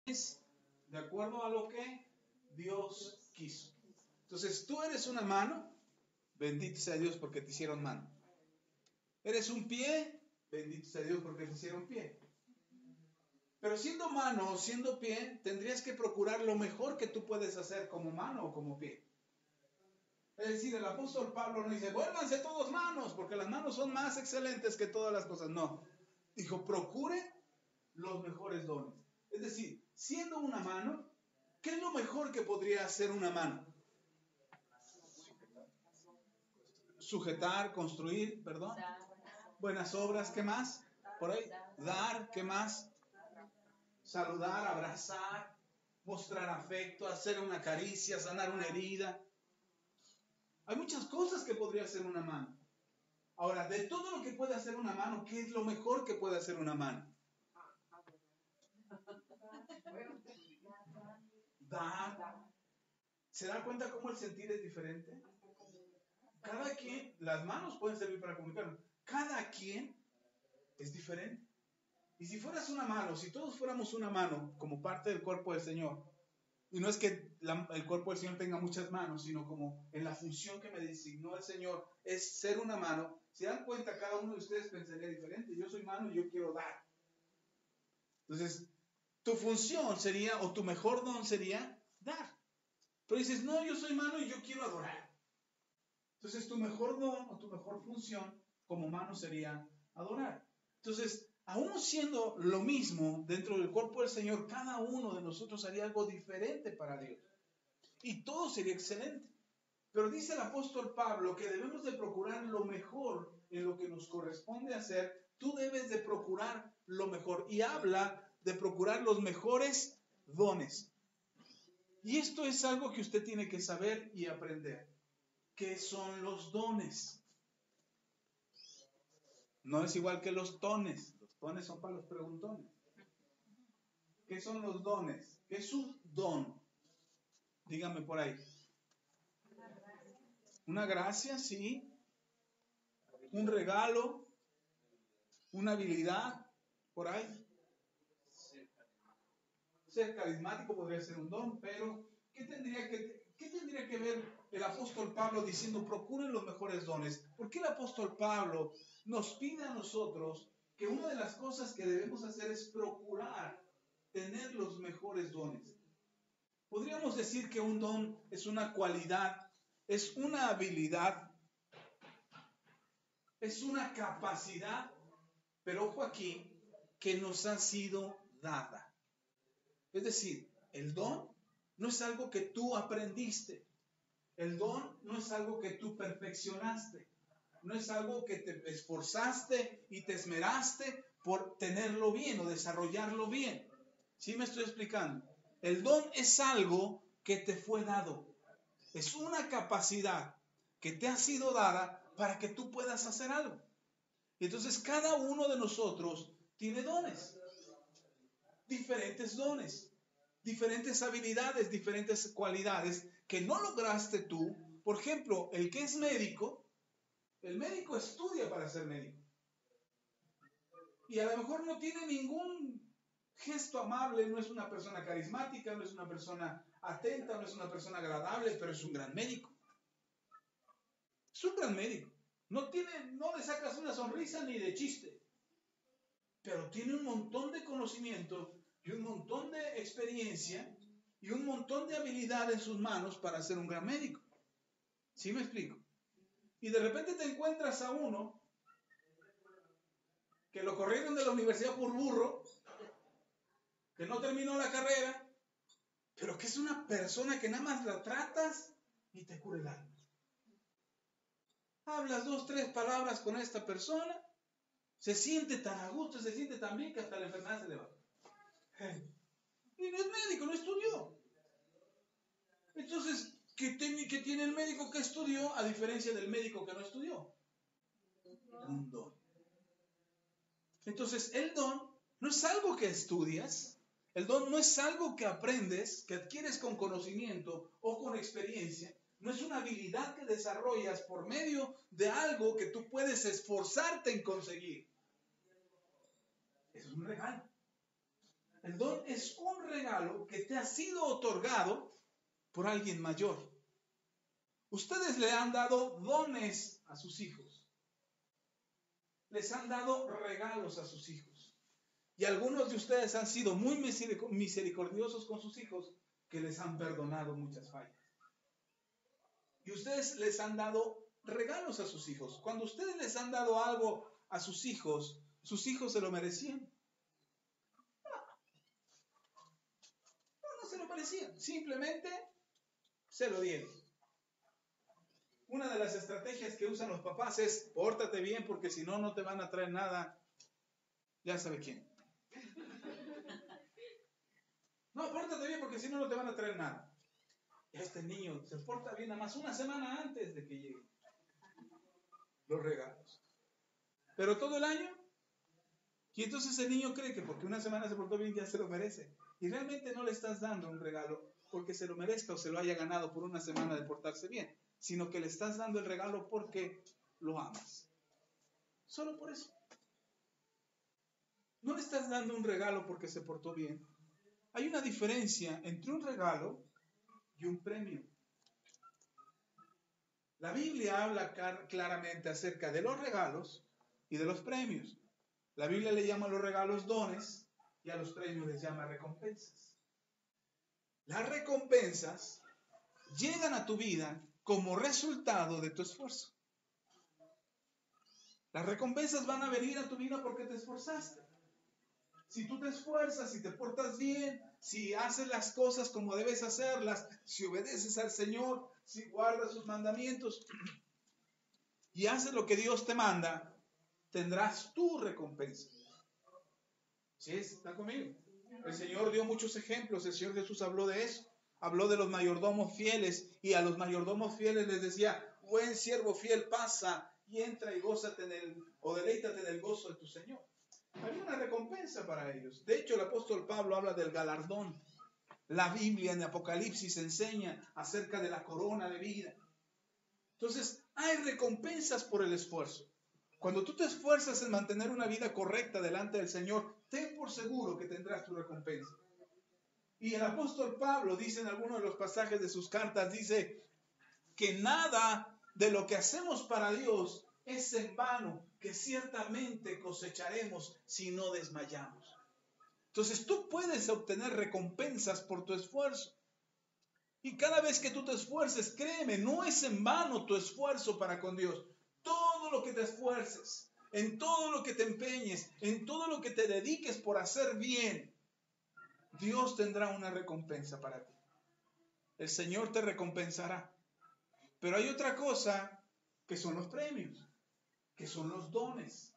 de acuerdo a lo que Dios quiso. Entonces, tú eres una mano, bendito sea Dios porque te hicieron mano. Eres un pie, bendito sea Dios porque te hicieron pie. Pero siendo mano o siendo pie, tendrías que procurar lo mejor que tú puedes hacer como mano o como pie. Es decir, el apóstol Pablo no dice, vuélvanse todos manos, porque las manos son más excelentes que todas las cosas. No, dijo, procure los mejores dones. Es decir, siendo una mano, ¿qué es lo mejor que podría hacer una mano? Sujetar, construir, perdón. Buenas obras, ¿qué más? Por ahí, dar, ¿qué más? Saludar, abrazar, mostrar afecto, hacer una caricia, sanar una herida. Hay muchas cosas que podría hacer una mano. Ahora, de todo lo que puede hacer una mano, ¿qué es lo mejor que puede hacer una mano? Dar. ¿Se da cuenta cómo el sentir es diferente? Cada quien, las manos pueden servir para comunicar. Cada quien es diferente. Y si fueras una mano, si todos fuéramos una mano como parte del cuerpo del Señor, y no es que el cuerpo del Señor tenga muchas manos, sino como en la función que me designó el Señor es ser una mano, se dan cuenta, cada uno de ustedes pensaría diferente. Yo soy mano y yo quiero dar. Entonces, tu función sería, o tu mejor don sería dar. Pero dices, no, yo soy mano y yo quiero adorar. Entonces, tu mejor don o tu mejor función como mano sería adorar. Entonces, aún siendo lo mismo dentro del cuerpo del Señor, cada uno de nosotros haría algo diferente para Dios. Y todo sería excelente. Pero dice el apóstol Pablo que debemos de procurar lo mejor en lo que nos corresponde hacer. Tú debes de procurar lo mejor. Y habla de procurar los mejores dones. Y esto es algo que usted tiene que saber y aprender. ¿Qué son los dones? No es igual que los tones. Los tones son para los preguntones. ¿Qué son los dones? ¿Qué es un don? Dígame por ahí. Una gracia, sí. Un regalo. Una habilidad, por ahí. Ser carismático podría ser un don, pero ¿qué tendría que ver el apóstol Pablo diciendo procuren los mejores dones? ¿Por qué el apóstol Pablo nos pide a nosotros que una de las cosas que debemos hacer es procurar tener los mejores dones? Podríamos decir que un don es una cualidad, es una habilidad, es una capacidad, pero ojo aquí, que nos ha sido dada. Es decir, el don no es algo que tú aprendiste. El don no es algo que tú perfeccionaste. No es algo que te esforzaste y te esmeraste por tenerlo bien o desarrollarlo bien. ¿Sí me estoy explicando? El don es algo que te fue dado. Es una capacidad que te ha sido dada para que tú puedas hacer algo. Entonces, cada uno de nosotros tiene dones. Diferentes dones, diferentes habilidades, diferentes cualidades que no lograste tú. Por ejemplo, el que es médico, el médico estudia para ser médico. Y a lo mejor no tiene ningún gesto amable, no es una persona carismática, no es una persona atenta, no es una persona agradable, pero es un gran médico. Es un gran médico. No le sacas una sonrisa ni de chiste, pero tiene un montón de conocimiento y un montón de experiencia y un montón de habilidad en sus manos para ser un gran médico. ¿Sí me explico? Y de repente te encuentras a uno que lo corrieron de la universidad por burro, que no terminó la carrera, pero que es una persona que nada más la tratas y te cura el alma. Hablas 2, 3 palabras con esta persona, se siente tan a gusto, se siente tan bien que hasta la enfermedad se le va. Y no es médico, no estudió. Entonces, ¿qué tiene el médico que estudió a diferencia del médico que no estudió? Un don. Entonces, el don no es algo que estudias, el don no es algo que aprendes, que adquieres con conocimiento o con experiencia, no es una habilidad que desarrollas por medio de algo que tú puedes esforzarte en conseguir. Es un regalo. El don es un regalo que te ha sido otorgado por alguien mayor. Ustedes le han dado dones a sus hijos. Les han dado regalos a sus hijos. Y algunos de ustedes han sido muy misericordiosos con sus hijos, que les han perdonado muchas fallas. Y ustedes les han dado regalos a sus hijos. Cuando ustedes les han dado algo a sus hijos se lo merecían. No se lo merecían. Simplemente se lo dieron. Una de las estrategias que usan los papás es: pórtate bien, porque si no, no te van a traer nada. Ya sabe quién. No, pórtate bien, porque si no, no te van a traer nada. Este niño se porta bien nada más una semana antes de que lleguen los regalos. Pero todo el año. Y entonces el niño cree que porque una semana se portó bien ya se lo merece. Y realmente no le estás dando un regalo porque se lo merezca o se lo haya ganado por una semana de portarse bien, sino que le estás dando el regalo porque lo amas. Solo por eso. No le estás dando un regalo porque se portó bien. Hay una diferencia entre un regalo y un premio. La Biblia habla claramente acerca de los regalos y de los premios. La Biblia le llama a los regalos dones y a los premios les llama recompensas. Las recompensas llegan a tu vida como resultado de tu esfuerzo. Las recompensas van a venir a tu vida porque te esforzaste. Si tú te esfuerzas, si te portas bien, si haces las cosas como debes hacerlas, si obedeces al Señor, si guardas sus mandamientos y haces lo que Dios te manda, tendrás tu recompensa. ¿Sí? ¿Está conmigo? El Señor dio muchos ejemplos. El Señor Jesús habló de eso. Habló de los mayordomos fieles y a los mayordomos fieles les decía: buen siervo fiel, pasa y entra y gózate deleítate del gozo de tu Señor. Había una recompensa para ellos. De hecho, el apóstol Pablo habla del galardón. La Biblia en Apocalipsis enseña acerca de la corona de vida. Entonces, hay recompensas por el esfuerzo. Cuando tú te esfuerzas en mantener una vida correcta delante del Señor, ten por seguro que tendrás tu recompensa. Y el apóstol Pablo dice en algunos de los pasajes de sus cartas, dice que nada de lo que hacemos para Dios es en vano, que ciertamente cosecharemos si no desmayamos. Entonces tú puedes obtener recompensas por tu esfuerzo. Y cada vez que tú te esfuerces, créeme, no es en vano tu esfuerzo para con Dios. Todo lo que te esfuerces, en todo lo que te empeñes, en todo lo que te dediques por hacer bien, Dios tendrá una recompensa para ti. El Señor te recompensará. Pero hay otra cosa que son los premios, que son los dones.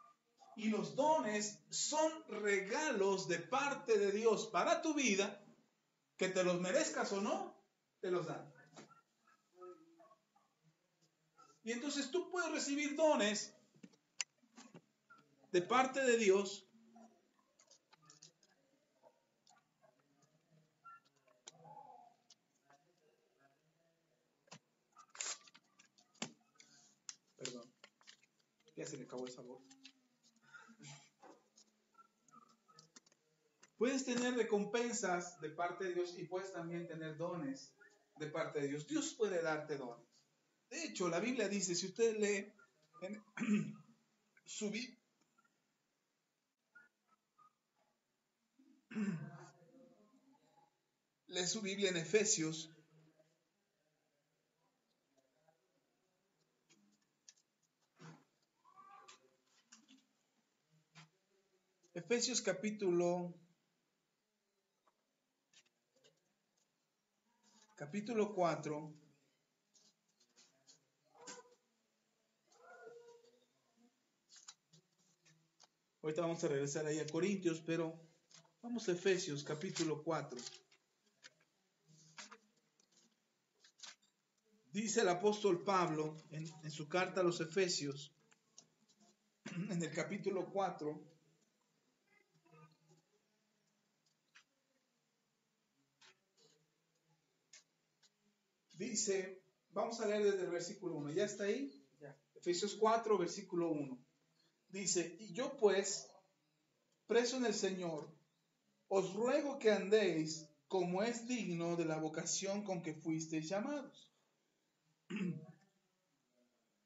Y los dones son regalos de parte de Dios para tu vida, que te los merezcas o no, te los dan. Y entonces tú puedes recibir dones de parte de Dios ya se le acabó el sabor. Puedes tener recompensas de parte de Dios y puedes también tener dones de parte de Dios. Dios puede darte dones. De hecho, la Biblia dice, si usted lee en su Biblia en Efesios, Efesios capítulo 4. Ahorita vamos a regresar ahí a Corintios, pero vamos a Efesios capítulo 4. Dice el apóstol Pablo en su carta a los Efesios, en el capítulo 4, dice, vamos a leer desde el versículo 1, ¿ya está ahí? Ya. Efesios 4, versículo 1. Dice, y yo pues, preso en el Señor, os ruego que andéis como es digno de la vocación con que fuisteis llamados,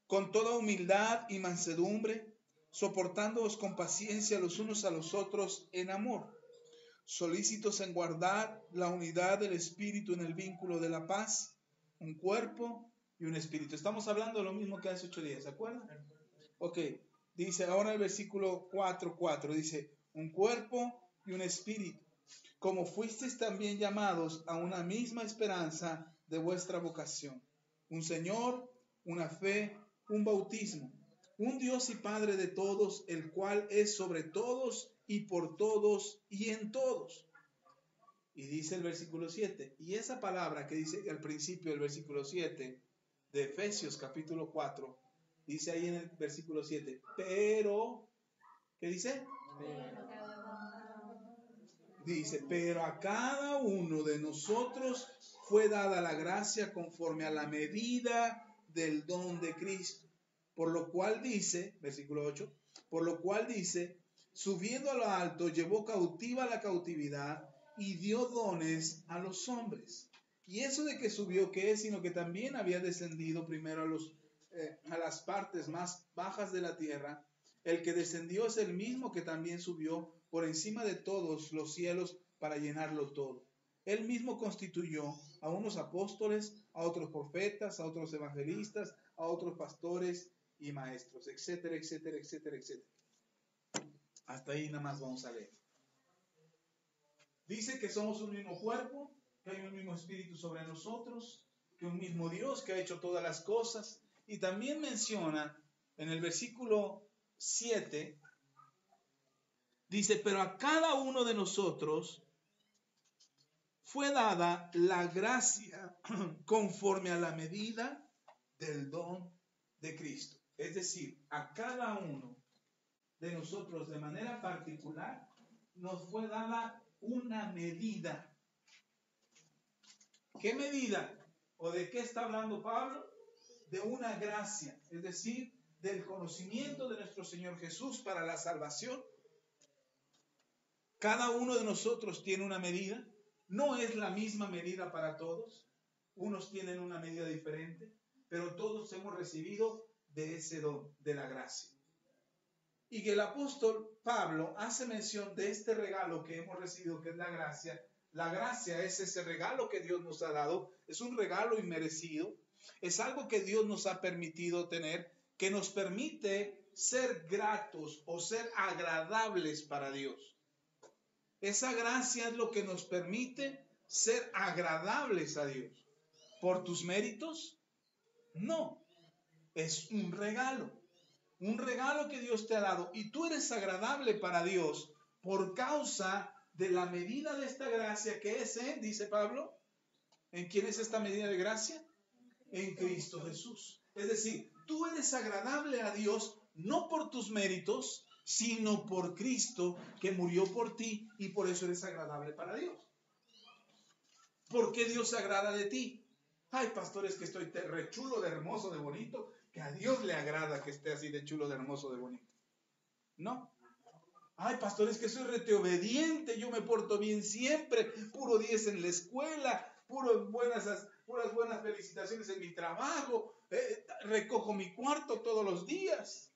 con toda humildad y mansedumbre, soportándoos con paciencia los unos a los otros en amor, solícitos en guardar la unidad del Espíritu en el vínculo de la paz, un cuerpo y un espíritu. Estamos hablando de lo mismo que hace 8 días, ¿se acuerdan? Ok, dice ahora el versículo 4:4, dice, un cuerpo y un espíritu, como fuisteis también llamados a una misma esperanza de vuestra vocación, un Señor, una fe, un bautismo, un Dios y Padre de todos, el cual es sobre todos y por todos y en todos. Y dice el versículo 7, y esa palabra que dice al principio del versículo 7 de Efesios capítulo 4, dice ahí en el versículo 7, pero, ¿qué dice? Dice, pero a cada uno de nosotros fue dada la gracia conforme a la medida del don de Cristo. Por lo cual dice, versículo 8, por lo cual dice, subiendo a lo alto, llevó cautiva la cautividad y dio dones a los hombres. Y eso de que subió, ¿qué es? Sino que también había descendido primero a las partes más bajas de la tierra. El que descendió es el mismo que también subió por encima de todos los cielos para llenarlo todo. Él mismo constituyó a unos apóstoles, a otros profetas, a otros evangelistas, a otros pastores y maestros, etcétera, etcétera, etcétera, etcétera. Hasta ahí nada más vamos a leer. Dice que somos un mismo cuerpo, que hay un mismo espíritu sobre nosotros, que un mismo Dios que ha hecho todas las cosas. Y también menciona en el versículo 7, dice, pero a cada uno de nosotros fue dada la gracia conforme a la medida del don de Cristo. Es decir, a cada uno de nosotros de manera particular nos fue dada una medida. ¿Qué medida? ¿O de qué está hablando Pablo? De una gracia, es decir, del conocimiento de nuestro Señor Jesús para la salvación. Cada uno de nosotros tiene una medida. No es la misma medida para todos. Unos tienen una medida diferente, pero todos hemos recibido de ese don, de la gracia. Y que el apóstol Pablo hace mención de este regalo que hemos recibido, que es la gracia. La gracia es ese regalo que Dios nos ha dado, es un regalo inmerecido, es algo que Dios nos ha permitido tener, que nos permite ser gratos o ser agradables para Dios. Esa gracia es lo que nos permite ser agradables a Dios. ¿Por tus méritos? No, es un regalo. Un regalo que Dios te ha dado y tú eres agradable para Dios por causa de la medida de esta gracia que es dice Pablo, ¿en quién es esta medida de gracia? En Cristo Jesús. Es decir, tú eres agradable a Dios no por tus méritos, sino por Cristo que murió por ti y por eso eres agradable para Dios. ¿Por qué Dios se agrada de ti? Ay, pastores, que estoy re chulo, de hermoso, de bonito, que a Dios le agrada que esté así de chulo, de hermoso, de bonito. No. Ay, pastores, que soy rete obediente, yo me porto bien siempre, puro 10 en la escuela, puras buenas felicitaciones en mi trabajo, recojo mi cuarto todos los días.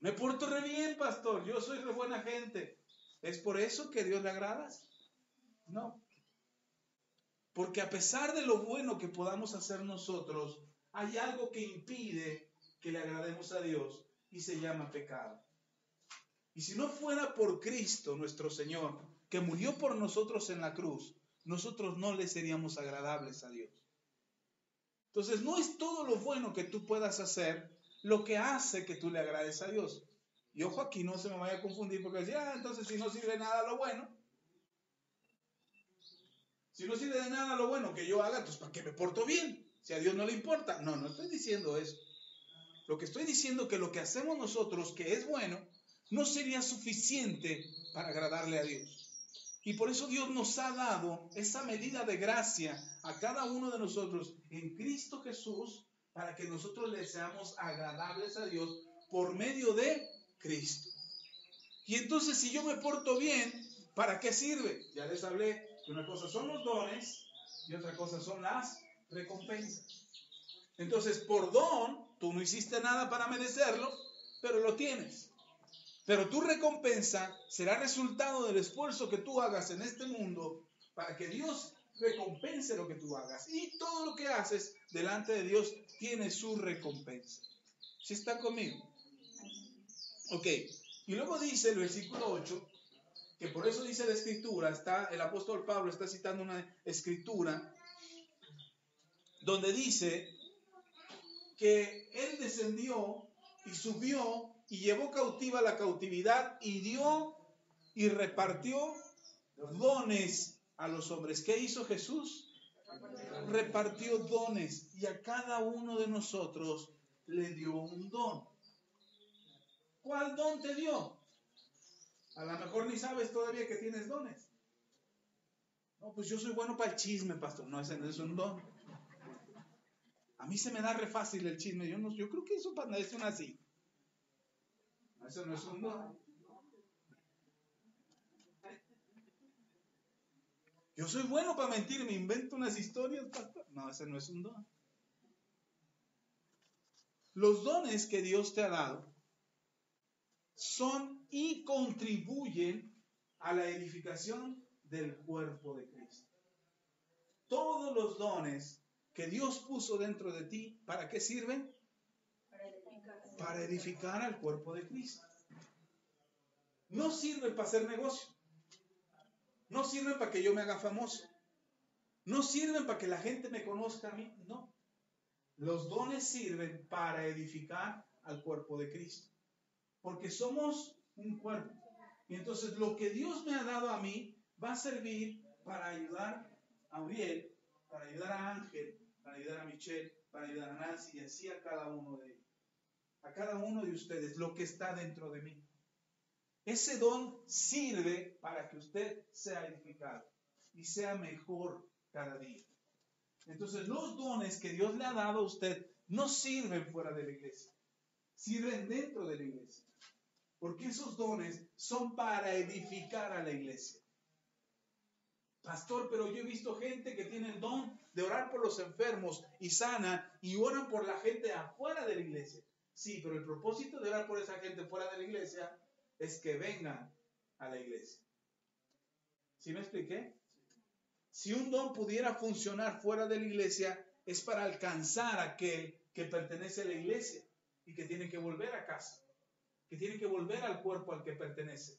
Me porto re bien, pastor, yo soy re buena gente. ¿Es por eso que a Dios le agradas? No. Porque a pesar de lo bueno que podamos hacer nosotros, hay algo que impide que le agrademos a Dios y se llama pecado. Y si no fuera por Cristo nuestro Señor, que murió por nosotros en la cruz, nosotros no le seríamos agradables a Dios. Entonces no es todo lo bueno que tú puedas hacer lo que hace que tú le agrades a Dios. Y ojo aquí, no se me vaya a confundir porque decía, entonces si no sirve nada lo bueno. Si no sirve de nada lo bueno que yo haga, entonces ¿para qué me porto bien? Si a Dios no le importa. No, no estoy diciendo eso. Lo que estoy diciendo es que lo que hacemos nosotros, que es bueno, no sería suficiente para agradarle a Dios. Y por eso Dios nos ha dado esa medida de gracia a cada uno de nosotros en Cristo Jesús para que nosotros le seamos agradables a Dios por medio de Cristo. Y entonces si yo me porto bien, ¿Para qué sirve? Ya les hablé que una cosa son los dones y otra cosa son las recompensas. Entonces, por don, tú no hiciste nada para merecerlo, pero lo tienes. Pero tu recompensa será resultado del esfuerzo que tú hagas en este mundo para que Dios recompense lo que tú hagas. Y todo lo que haces delante de Dios tiene su recompensa. ¿Sí están conmigo? Ok. Y luego dice el versículo 8, que por eso dice la escritura, el apóstol Pablo está citando una escritura donde dice que él descendió y subió y llevó cautiva la cautividad y dio y repartió dones a los hombres. ¿Qué hizo Jesús? Repartió dones y a cada uno de nosotros le dio un don. ¿Cuál don te dio? A lo mejor ni sabes todavía que tienes dones. No, pues yo soy bueno para el chisme, pastor. No, ese no es un don. A mí se me da re fácil el chisme. Yo creo que eso para nadie son así. Eso no es un don. Yo soy bueno para mentir, me invento unas historias, pastor. No, ese no es un don. Los dones que Dios te ha dado son y contribuyen a la edificación del cuerpo de Cristo. Todos los dones que Dios puso dentro de ti, ¿para qué sirven? Para edificar al cuerpo de Cristo. No sirven para hacer negocio. No sirven para que yo me haga famoso. No sirven para que la gente me conozca a mí. No. Los dones sirven para edificar al cuerpo de Cristo. Porque somos un cuerpo. Y entonces lo que Dios me ha dado a mí va a servir para ayudar a Uriel, para ayudar a Ángel, para ayudar a Michelle, para ayudar a Nancy y así a cada uno de ellos. A cada uno de ustedes, lo que está dentro de mí. Ese don sirve para que usted sea edificado y sea mejor cada día. Entonces, los dones que Dios le ha dado a usted no sirven fuera de la iglesia, sirven dentro de la iglesia. Porque esos dones son para edificar a la iglesia. Pastor, pero yo he visto gente que tiene el don de orar por los enfermos y sana y oran por la gente afuera de la iglesia. Sí, pero el propósito de orar por esa gente fuera de la iglesia es que vengan a la iglesia. ¿Sí me expliqué? Si un don pudiera funcionar fuera de la iglesia, es para alcanzar a aquel que pertenece a la iglesia y que tiene que volver a casa, que tiene que volver al cuerpo al que pertenece.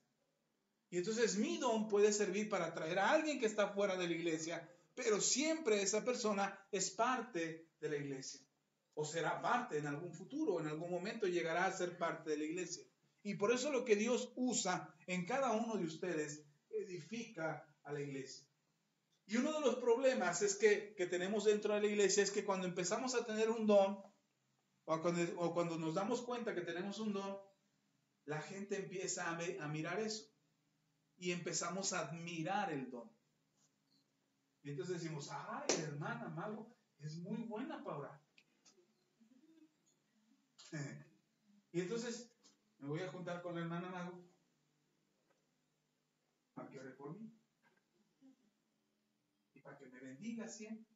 Y entonces mi don puede servir para atraer a alguien que está fuera de la iglesia, pero siempre esa persona es parte de la iglesia. O será parte en algún futuro, en algún momento llegará a ser parte de la iglesia. Y por eso lo que Dios usa en cada uno de ustedes edifica a la iglesia. Y uno de los problemas es que tenemos dentro de la iglesia es que cuando empezamos a tener un don, o cuando nos damos cuenta que tenemos un don, la gente empieza a mirar eso. Y empezamos a admirar el don. Y entonces decimos, ay, hermana Mago, es muy buena para orar. Y entonces me voy a juntar con la hermana Mago para que ore por mí. Y para que me bendiga siempre.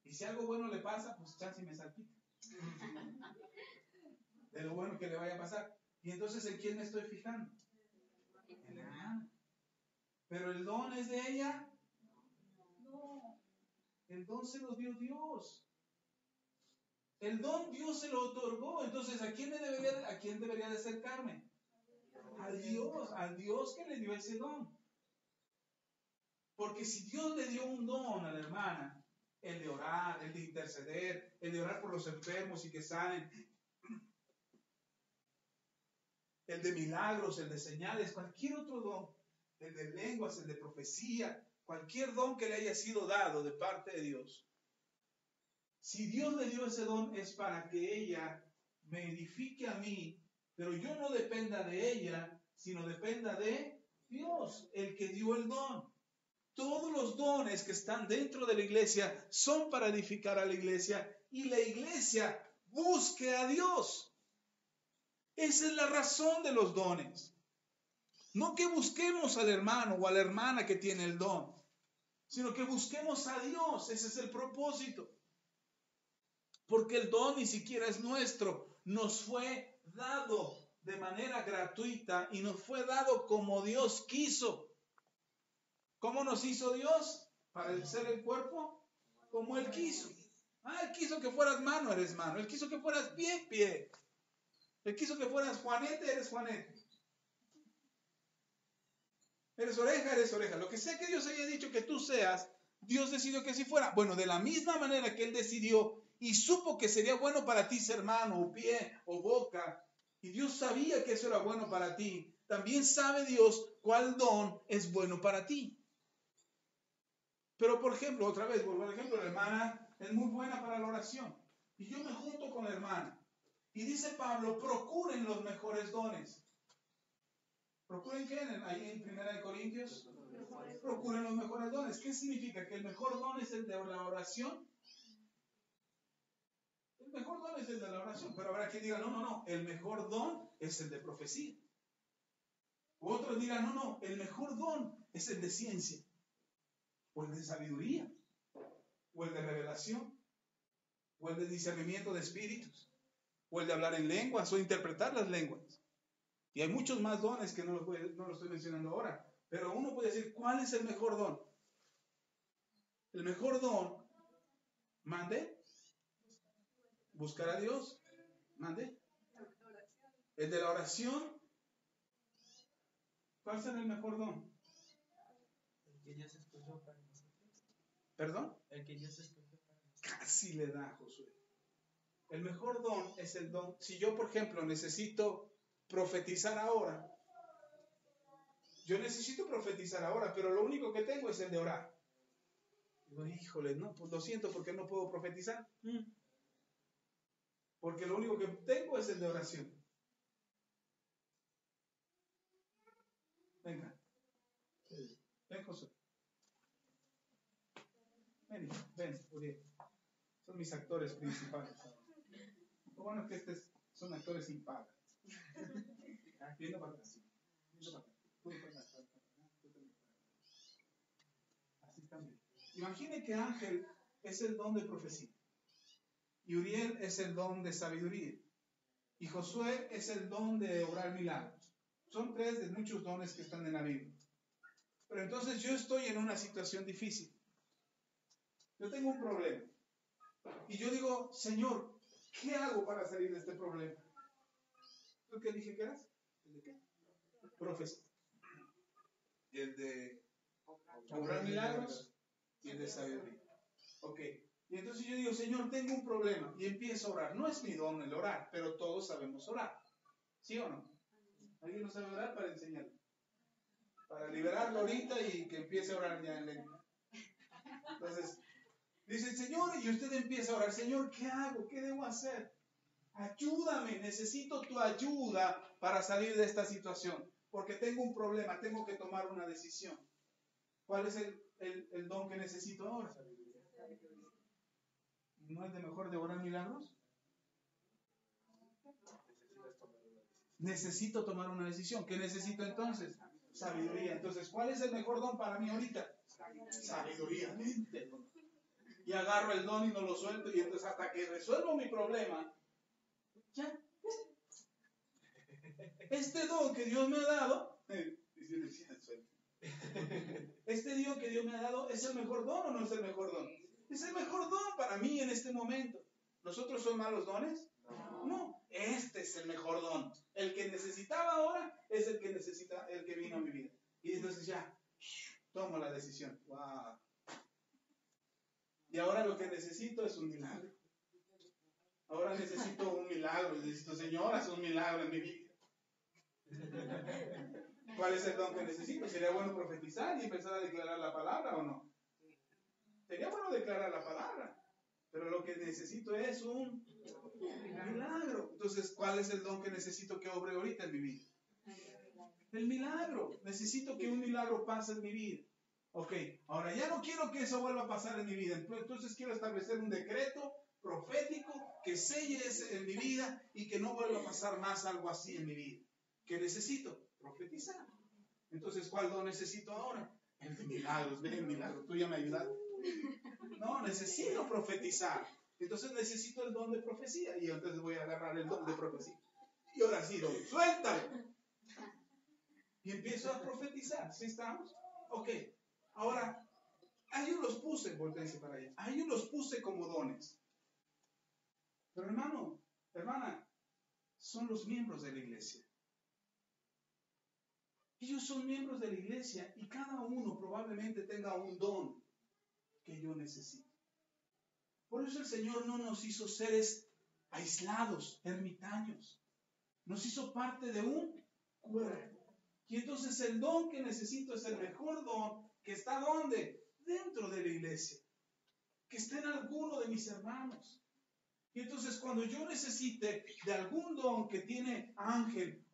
Y si algo bueno le pasa, pues chance me salpica. De lo bueno que le vaya a pasar. Y entonces, ¿en quién me estoy fijando? En la hermana. ¿Pero el don es de ella? No. El don se lo dio Dios. El don Dios se lo otorgó. Entonces, ¿a quién debería de acercarme? Al Dios que le dio ese don. Porque si Dios le dio un don a la hermana, el de orar, el de interceder, el de orar por los enfermos y que sanen, el de milagros, el de señales, cualquier otro don, el de lenguas, el de profecía, cualquier don que le haya sido dado de parte de Dios. Si Dios le dio ese don es para que ella me edifique a mí, pero yo no dependa de ella, sino dependa de Dios, el que dio el don. Todos los dones que están dentro de la iglesia son para edificar a la iglesia y la iglesia busque a Dios. Esa es la razón de los dones. No que busquemos al hermano o a la hermana que tiene el don, sino que busquemos a Dios. Ese es el propósito. Porque el don ni siquiera es nuestro. Nos fue dado de manera gratuita y nos fue dado como Dios quiso. ¿Cómo nos hizo Dios? Para ser el cuerpo, como Él quiso. Él quiso que fueras mano, eres mano. Él quiso que fueras pie, pie. Él quiso que fueras Juanete, eres Juanete. Eres oreja. Lo que sea que Dios haya dicho que tú seas, Dios decidió que así fuera. Bueno, de la misma manera que Él decidió y supo que sería bueno para ti ser mano o pie o boca, y Dios sabía que eso era bueno para ti, también sabe Dios cuál don es bueno para ti. Pero por ejemplo, otra vez, la hermana es muy buena para la oración. Y yo me junto con la hermana. Y dice Pablo, procuren los mejores dones. ¿Procuren qué? Ahí en 1 Corintios. Procuren los mejores dones. ¿Qué significa? ¿Que el mejor don es el de la oración? El mejor don es el de la oración. Pero habrá quien diga, no. El mejor don es el de profecía. U otros dirán, no. El mejor don es el de ciencia. O el de sabiduría. O el de revelación. O el de discernimiento de espíritus. O el de hablar en lenguas o interpretar las lenguas. Y hay muchos más dones que no lo estoy mencionando ahora. Pero uno puede decir, ¿cuál es el mejor don? El mejor don, mande, buscar a Dios, mande. El de la oración, ¿cuál será el mejor don? El que Dios escogió para nosotros. ¿Perdón? El que Dios escogió para nosotros. Casi le da a Josué. El mejor don es el don. Si yo, por ejemplo, necesito profetizar ahora, yo necesito profetizar ahora, pero lo único que tengo es el de orar. Digo, híjole, no, pues lo siento porque no puedo profetizar. Porque lo único que tengo es el de oración. Venga. Ven, José. Ven, Uriel. Son mis actores principales. Lo bueno es que estos son actores sin paga. Viendo para acá. Así también. Imagine que Ángel es el don de profecía. Y Uriel es el don de sabiduría. Y Josué es el don de obrar milagros. Son tres de muchos dones que están en la Biblia. Pero entonces yo estoy en una situación difícil. Yo tengo un problema. Y yo digo, Señor, ¿qué hago para salir de este problema? ¿Tú qué dije que eras? ¿El de qué? Profesor. Y el de obrar milagros y el de sabiduría. Ok. Y entonces yo digo, Señor, tengo un problema. Y empiezo a orar. No es mi don el orar, pero todos sabemos orar. ¿Sí o no? ¿Alguien no sabe orar para enseñarlo? Para liberarlo ahorita y que empiece a orar ya en lengua. Entonces, dice el Señor, y usted empieza a orar, Señor, ¿qué hago? ¿Qué debo hacer? Ayúdame, necesito tu ayuda para salir de esta situación, porque tengo un problema, tengo que tomar una decisión. ¿Cuál es el don que necesito ahora? ¿No es de mejor de orar milagros? Necesito tomar una decisión. ¿Qué necesito entonces? Sabiduría. Entonces, ¿cuál es el mejor don para mí ahorita? Sabiduría. Y agarro el don y no lo suelto, y entonces hasta que resuelvo mi problema, ya. Este don que Dios me ha dado, este don que Dios me ha dado, ¿es el mejor don o no es el mejor don? Es el mejor don para mí en este momento. ¿Los otros son malos dones? No, este es el mejor don. El que necesitaba ahora es el que necesita, el que vino a mi vida. Y entonces ya, tomo la decisión. Wow. Y ahora lo que necesito es un milagro. Ahora necesito un milagro. Necesito, Señor, haz un milagro en mi vida. ¿Cuál es el don que necesito? ¿Sería bueno profetizar y empezar a declarar la palabra o no? Sería bueno declarar la palabra. Pero lo que necesito es un milagro. Entonces, ¿cuál es el don que necesito que obre ahorita en mi vida? El milagro. Necesito que un milagro pase en mi vida. Ok, ahora ya no quiero que eso vuelva a pasar en mi vida. Entonces quiero establecer un decreto profético que selle en mi vida y que no vuelva a pasar más algo así en mi vida. ¿Qué necesito? Profetizar. Entonces, ¿cuál don necesito ahora? El de milagros, ven el milagro, tú ya me ayudaste. No, necesito profetizar. Entonces necesito el don de profecía. Y entonces voy a agarrar el don de profecía. Y ahora sí, don, suéltalo. Y empiezo a profetizar. ¿Sí estamos? Ok. Ahora, ahí yo los puse, volteense para allá. Ahí yo los puse como dones. Pero hermano, hermana, son los miembros de la iglesia. Ellos son miembros de la iglesia y cada uno probablemente tenga un don que yo necesito. Por eso el Señor no nos hizo seres aislados, ermitaños. Nos hizo parte de un cuerpo. Y entonces el don que necesito es el mejor don que está ¿dónde? Dentro de la iglesia. Que esté en alguno de mis hermanos. Y entonces cuando yo necesite de algún don que tiene Ángel,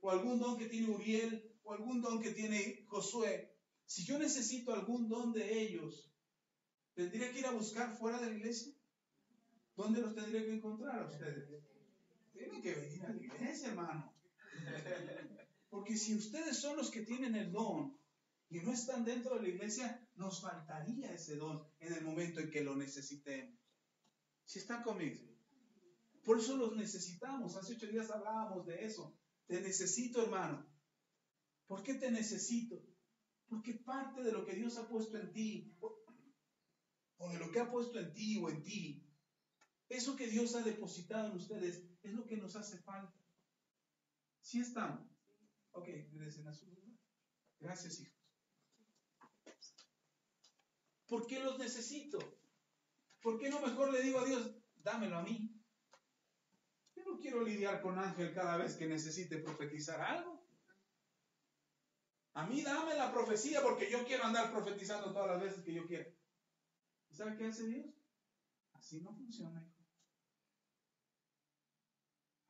o algún don que tiene Uriel, o algún don que tiene Josué, si yo necesito algún don de ellos, ¿tendría que ir a buscar fuera de la iglesia? ¿Dónde los tendría que encontrar a ustedes? Tienen que venir a la iglesia, hermano. Porque si ustedes son los que tienen el don y no están dentro de la iglesia, nos faltaría ese don en el momento en que lo necesitemos. ¿Sí están conmigo? Por eso los necesitamos. Hace 8 días hablábamos de eso. Te necesito, hermano. ¿Por qué te necesito? Porque parte de lo que Dios ha puesto en ti, o de lo que ha puesto en ti o en ti, eso que Dios ha depositado en ustedes, es lo que nos hace falta. ¿Sí estamos? Ok, regresen a su lugar. Gracias, hijos. ¿Por qué los necesito? ¿Por qué no mejor le digo a Dios, dámelo a mí? Yo no quiero lidiar con Ángel cada vez que necesite profetizar algo. A mí dame la profecía porque yo quiero andar profetizando todas las veces que yo quiera. ¿Y sabe qué hace Dios? Así no funciona, hijo.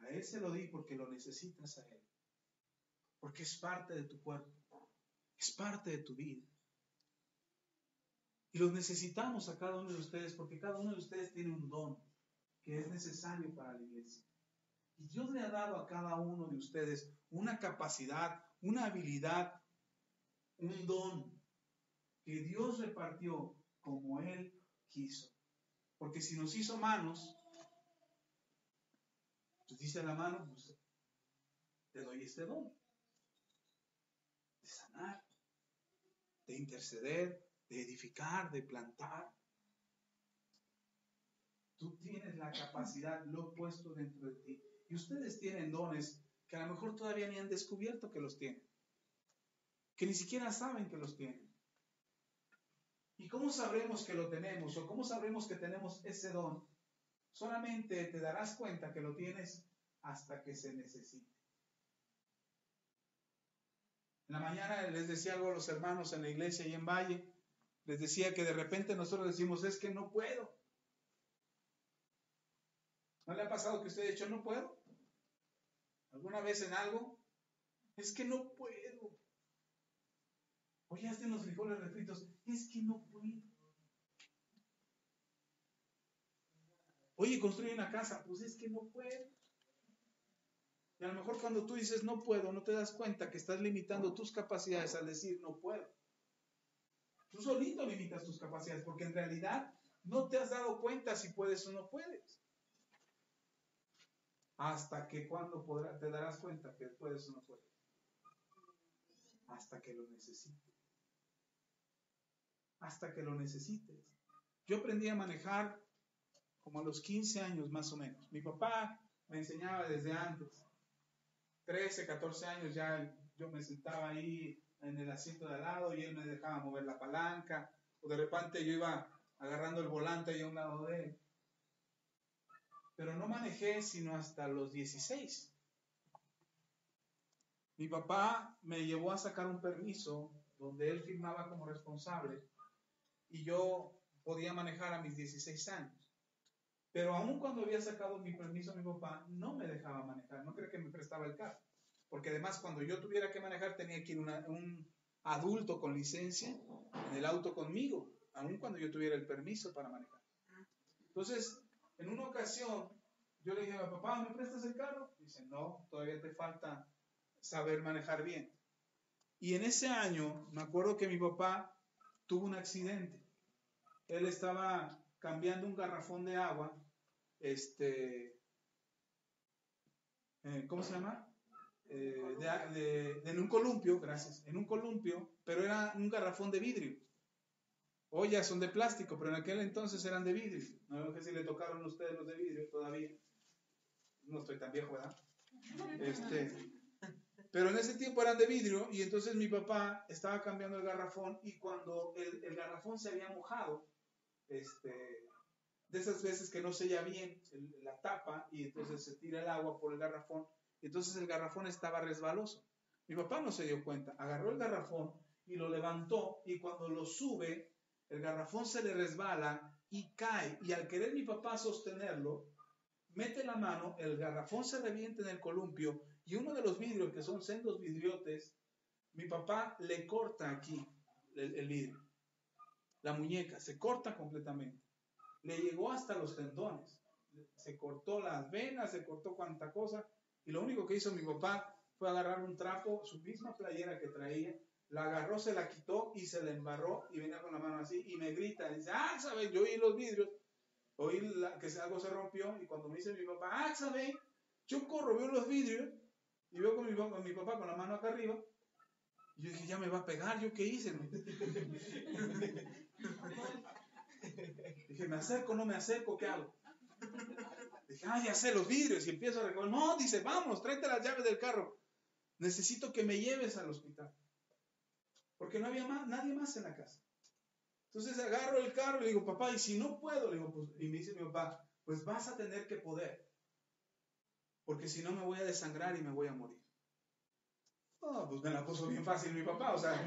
A Él se lo di porque lo necesitas a Él. Porque es parte de tu cuerpo. Es parte de tu vida. Y los necesitamos a cada uno de ustedes porque cada uno de ustedes tiene un don que es necesario para la iglesia. Y Dios le ha dado a cada uno de ustedes una capacidad, una habilidad, un don que Dios repartió como Él quiso. Porque si nos hizo manos, pues dice la mano, pues te doy este don de sanar, de interceder, de edificar, de plantar. Tú tienes la capacidad, lo he puesto dentro de ti. Y ustedes tienen dones que a lo mejor todavía ni han descubierto que los tienen. Que ni siquiera saben que los tienen. ¿Y cómo sabremos que lo tenemos? ¿O cómo sabremos que tenemos ese don? Solamente te darás cuenta que lo tienes hasta que se necesite. En la mañana les decía algo a los hermanos en la iglesia y en Valle. Les decía que de repente nosotros decimos, es que no puedo. ¿No le ha pasado que usted ha dicho, no puedo? ¿Alguna vez en algo? Es que no puedo. Oye, hasta en los frijoles refritos, es que no puedo. Oye, construye una casa, pues es que no puedo. Y a lo mejor cuando tú dices no puedo, no te das cuenta que estás limitando tus capacidades al decir no puedo. Tú solito limitas tus capacidades porque en realidad no te has dado cuenta si puedes o no puedes. Hasta que cuando te darás cuenta que puedes o no puedes. Hasta que lo necesites. Hasta que lo necesites. Yo aprendí a manejar como a los 15 años más o menos. Mi papá me enseñaba desde antes. 13, 14 años ya yo me sentaba ahí en el asiento de al lado y él me dejaba mover la palanca. O de repente yo iba agarrando el volante ahí a un lado de él. Pero no manejé sino hasta los 16. Mi papá me llevó a sacar un permiso donde él firmaba como responsable y yo podía manejar a mis 16 años. Pero aún cuando había sacado mi permiso, mi papá no me dejaba manejar, no creo que me prestaba el carro. Porque además cuando yo tuviera que manejar tenía que ir un adulto con licencia en el auto conmigo, aún cuando yo tuviera el permiso para manejar. Entonces, en una ocasión, yo le dije a mi papá, ¿me prestas el carro? Dice, no, todavía te falta saber manejar bien. Y en ese año, me acuerdo que mi papá tuvo un accidente. Él estaba cambiando un garrafón de agua, ¿cómo se llama? En un columpio, gracias, en un columpio, pero era un garrafón de vidrio. Hoy ya son de plástico, pero en aquel entonces eran de vidrio. No sé si le tocaron a ustedes los de vidrio todavía. No estoy tan viejo, ¿verdad? Pero en ese tiempo eran de vidrio y entonces mi papá estaba cambiando el garrafón y cuando el garrafón se había mojado, de esas veces que no sella bien la tapa y entonces se tira el agua por el garrafón, entonces el garrafón estaba resbaloso. Mi papá no se dio cuenta, agarró el garrafón y lo levantó y cuando lo sube, el garrafón se le resbala y cae y al querer mi papá sostenerlo, mete la mano, el garrafón se revienta en el columpio y uno de los vidrios, que son sendos vidriotes, mi papá le corta aquí el vidrio. La muñeca se corta completamente. Le llegó hasta los tendones. Se cortó las venas, se cortó cuanta cosa. Y lo único que hizo mi papá fue agarrar un trapo, su misma playera que traía, la agarró, se la quitó y se la embarró y venía con la mano así y me grita, dice, ¿sabes? Yo oí los vidrios. Oí que algo se rompió y cuando me dice mi papá, ¿sabes? Yo corro, veo los vidrios y veo con mi papá con la mano acá arriba y yo dije, ya me va a pegar, ¿yo qué hice? Dije, ¿me acerco, no me acerco? ¿Qué hago? Dije, ya sé los vidrios y empiezo a recoger. No, dice, vamos, tráete las llaves del carro. Necesito que me lleves al hospital. Porque no había nadie más en la casa. Entonces agarro el carro y le digo, papá, y si no puedo, le digo, pues, y me dice mi papá, pues vas a tener que poder. Porque si no me voy a desangrar y me voy a morir. Pues me la puso bien fácil mi papá, o sea,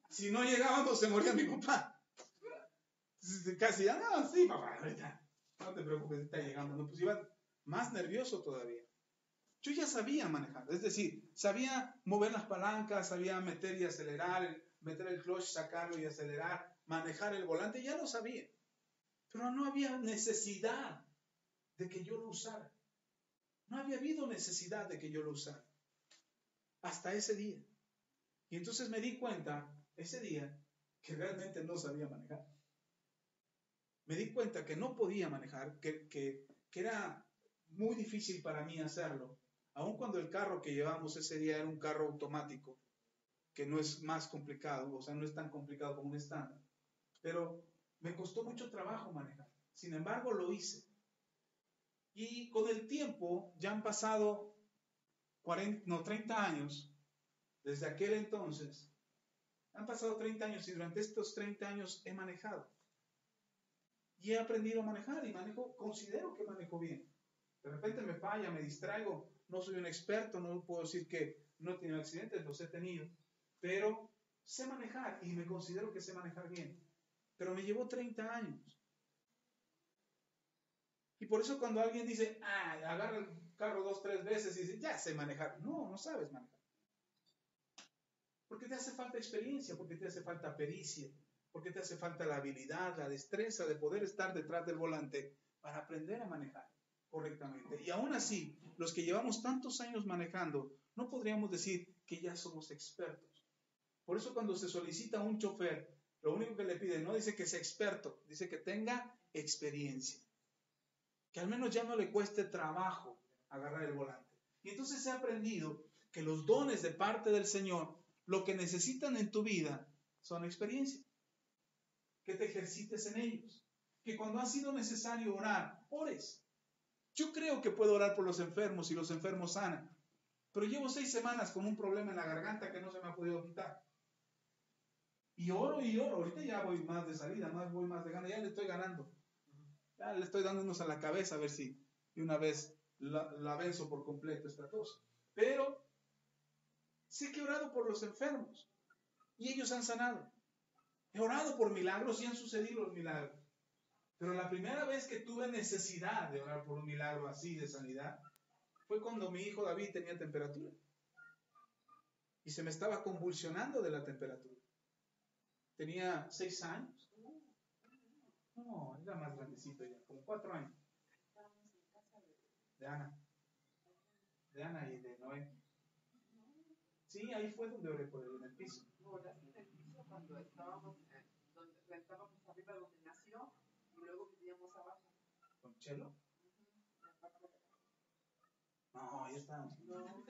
si no llegábamos se moría mi papá. Casi, sí, papá, ahorita, no te preocupes, está llegando. No, pues iba más nervioso todavía. Yo ya sabía manejar, es decir, sabía mover las palancas, sabía meter y acelerar, meter el clutch, sacarlo y acelerar, manejar el volante, ya lo sabía. Pero no había necesidad de que yo lo usara. No había habido necesidad de que yo lo usara. Hasta ese día. Y entonces me di cuenta, ese día, que realmente no sabía manejar. Me di cuenta que no podía manejar, que era muy difícil para mí hacerlo. Aun cuando el carro que llevamos ese día era un carro automático, que no es más complicado, o sea, no es tan complicado como un estándar. Pero me costó mucho trabajo manejar. Sin embargo, lo hice. Y con el tiempo, ya han pasado 30 años, desde aquel entonces, han pasado 30 años y durante estos 30 años he manejado. Y he aprendido a manejar y considero que manejo bien. De repente me falla, me distraigo, no soy un experto, no puedo decir que no he tenido accidentes, los he tenido, pero sé manejar y me considero que sé manejar bien. Pero me llevó 30 años. Y por eso cuando alguien dice, agarra el carro 2, 3 veces y dice, ya sé manejar. No, no sabes manejar. Porque te hace falta experiencia, porque te hace falta pericia, porque te hace falta la habilidad, la destreza de poder estar detrás del volante para aprender a manejar correctamente. Y aún así, los que llevamos tantos años manejando, no podríamos decir que ya somos expertos. Por eso cuando se solicita un chofer, lo único que le piden no dice que sea experto, dice que tenga experiencia. Que al menos ya no le cueste trabajo agarrar el volante. Y entonces he aprendido que los dones de parte del Señor, lo que necesitan en tu vida son experiencia. Que te ejercites en ellos. Que cuando ha sido necesario orar, ores. Yo creo que puedo orar por los enfermos y los enfermos sanan. Pero llevo 6 semanas con un problema en la garganta que no se me ha podido quitar. Y oro y oro. Ahorita ya voy más de salida, voy más de gana. Ya le estoy ganando. Ya le estoy dando unos a la cabeza a ver si de una vez la venzo por completo esta cosa. Pero sé que he orado por los enfermos y ellos han sanado. He orado por milagros y han sucedido los milagros. Pero la primera vez que tuve necesidad de orar por un milagro así de sanidad fue cuando mi hijo David tenía temperatura. Y se me estaba convulsionando de la temperatura. Tenía 6 años. No, era más grandecito ya, como 4 años. De Ana y de Noé. Sí, ahí fue donde oré por él, en el piso. Oraste en el piso cuando estábamos, donde rentábamos arriba donde nació y luego vivíamos abajo. ¿Con Chelo? En la parte de abajo. No, ya estábamos. No,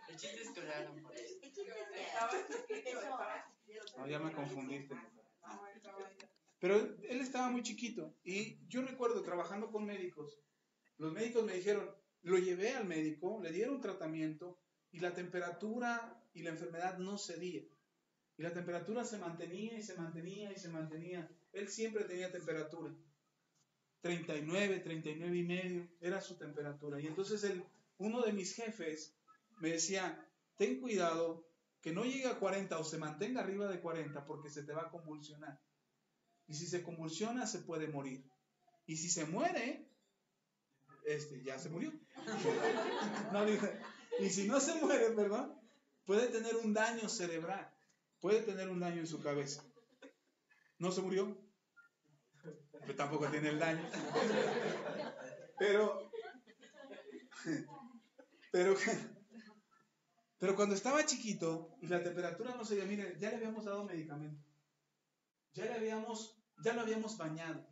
El chiste es que oraron por él. estaba chiquito. No, ya me confundiste. No, estaba ahí. Pero él estaba muy chiquito y yo recuerdo trabajando con médicos, los médicos me dijeron, lo llevé al médico, le dieron tratamiento y la temperatura y la enfermedad no cedía. Y la temperatura se mantenía y se mantenía y se mantenía. Él siempre tenía temperatura. 39, 39 y medio era su temperatura. Y entonces uno de mis jefes me decía, ten cuidado que no llegue a 40 o se mantenga arriba de 40 porque se te va a convulsionar. Y si se convulsiona, se puede morir. Y si se muere, ya se murió. No, y si no se muere, perdón, puede tener un daño cerebral. Puede tener un daño en su cabeza. ¿No se murió? Pero tampoco tiene el daño. Pero cuando estaba chiquito y la temperatura no se dio, miren, ya le habíamos dado medicamento. Ya lo habíamos bañado.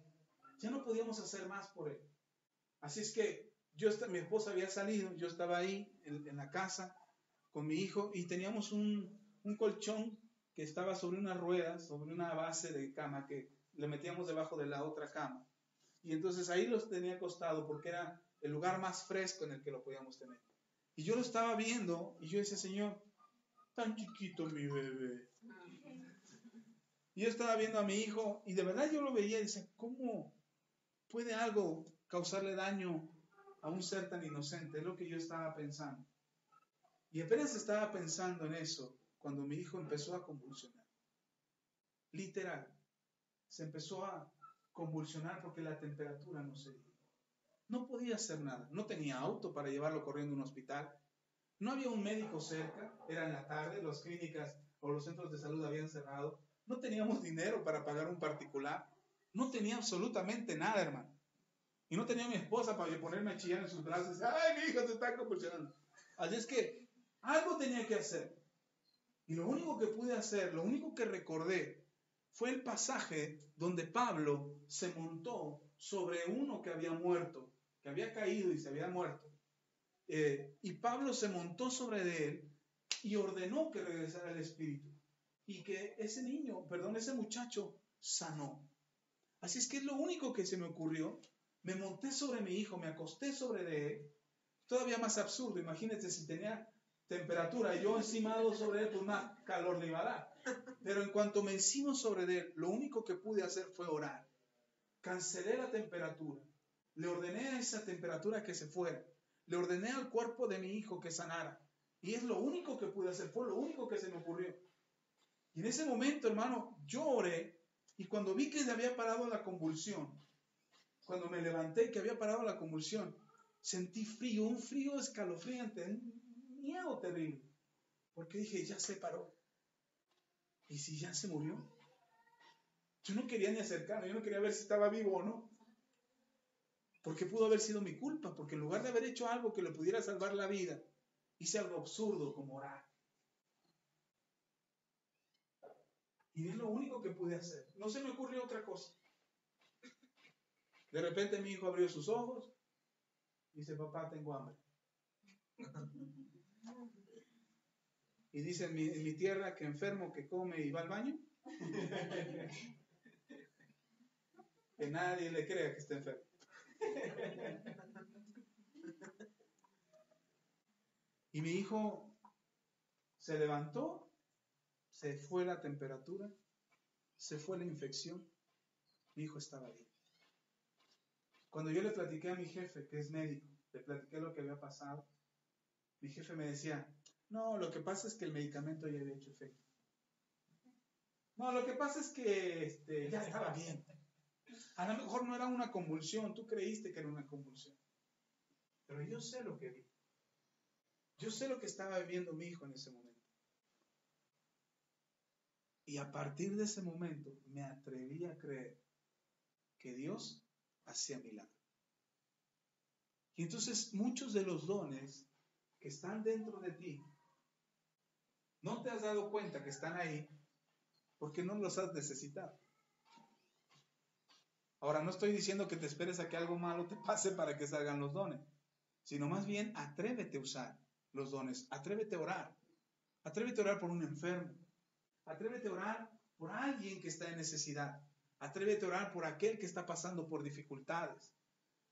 Ya no podíamos hacer más por él. Así es que mi esposa había salido, yo estaba ahí en la casa con mi hijo y teníamos un colchón que estaba sobre una rueda, sobre una base de cama que le metíamos debajo de la otra cama. Y entonces ahí los tenía acostado porque era el lugar más fresco en el que lo podíamos tener. Y yo lo estaba viendo y yo decía, Señor, tan chiquito mi bebé. Y yo estaba viendo a mi hijo y de verdad yo lo veía y decía, ¿cómo puede algo causarle daño a un ser tan inocente? Es lo que yo estaba pensando. Y apenas estaba pensando en eso cuando mi hijo empezó a convulsionar. Literal. Se empezó a convulsionar porque la temperatura no se dio. No podía hacer nada. No tenía auto para llevarlo corriendo a un hospital. No había un médico cerca. Era en la tarde. Las clínicas o los centros de salud habían cerrado. No teníamos dinero para pagar un particular. No tenía absolutamente nada, hermano. Y no tenía a mi esposa para ponerme a chillar en sus brazos. ¡Ay, mi hijo se está convulsionando! Así es que algo tenía que hacer. Y lo único que pude hacer, lo único que recordé, fue el pasaje donde Pablo se montó sobre uno que había muerto, que había caído y se había muerto. Y Pablo se montó sobre de él y ordenó que regresara el espíritu. Y que ese muchacho sanó. Así es que es lo único que se me ocurrió. Me monté sobre mi hijo, me acosté sobre de él. Todavía más absurdo, imagínense si tenía temperatura y yo encimado sobre él, pues más calor le iba a dar. Pero en cuanto me encimo sobre de él, lo único que pude hacer fue orar. Cancelé la temperatura. Le ordené a esa temperatura que se fuera. Le ordené al cuerpo de mi hijo que sanara. Y es lo único que pude hacer, fue lo único que se me ocurrió. Y en ese momento, hermano, yo oré y cuando vi que se había parado la convulsión, cuando me levanté que había parado la convulsión, sentí frío, un frío escalofriante, un miedo terrible. Porque dije, ya se paró. ¿Y si ya se murió? Yo no quería ni acercarme, yo no quería ver si estaba vivo o no. Porque pudo haber sido mi culpa, porque en lugar de haber hecho algo que le pudiera salvar la vida, hice algo absurdo como orar. Y es lo único que pude hacer. No se me ocurrió otra cosa. De repente mi hijo abrió sus ojos y dice, papá, tengo hambre. Y dice en mi tierra que enfermo que come y va al baño, que nadie le crea que está enfermo. Y mi hijo se levantó, se fue la temperatura, se fue la infección, mi hijo estaba bien. Cuando yo le platiqué a mi jefe, que es médico, le platiqué lo que había pasado, mi jefe me decía, no, lo que pasa es que el medicamento ya había hecho efecto. No, lo que pasa es que ya estaba bien. A lo mejor no era una convulsión, tú creíste que era una convulsión. Pero yo sé lo que vi. Yo sé lo que estaba viviendo mi hijo en ese momento. Y a partir de ese momento me atreví a creer que Dios hacía milagros. Y entonces muchos de los dones que están dentro de ti, no te has dado cuenta que están ahí porque no los has necesitado. Ahora, no estoy diciendo que te esperes a que algo malo te pase para que salgan los dones, sino más bien atrévete a usar los dones, atrévete a orar. Atrévete a orar por un enfermo. Atrévete a orar por alguien que está en necesidad. Atrévete a orar por aquel que está pasando por dificultades.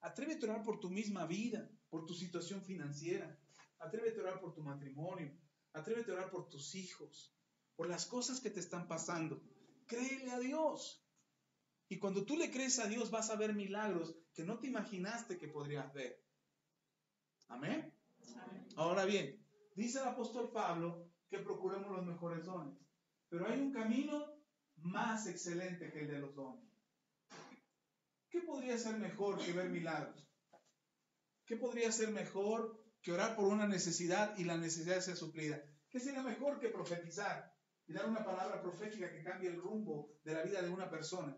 Atrévete a orar por tu misma vida, por tu situación financiera. Atrévete a orar por tu matrimonio. Atrévete a orar por tus hijos, por las cosas que te están pasando. Créele a Dios. Y cuando tú le crees a Dios vas a ver milagros que no te imaginaste que podrías ver. Amén. Ahora bien, dice el apóstol Pablo que procuremos los mejores dones. Pero hay un camino más excelente que el de los dones. ¿Qué podría ser mejor que ver milagros? ¿Qué podría ser mejor que orar por una necesidad y la necesidad sea suplida? ¿Qué sería mejor que profetizar y dar una palabra profética que cambie el rumbo de la vida de una persona?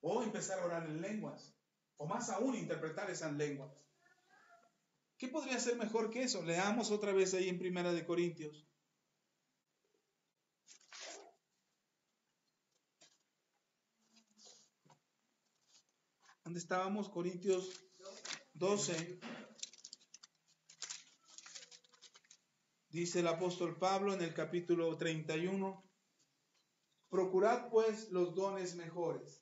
O empezar a orar en lenguas. O más aún, interpretar esas lenguas. ¿Qué podría ser mejor que eso? Leamos otra vez ahí en 1 Corintios. ¿Dónde estábamos? Corintios 12. Dice el apóstol Pablo en el capítulo 31. Procurad pues los dones mejores.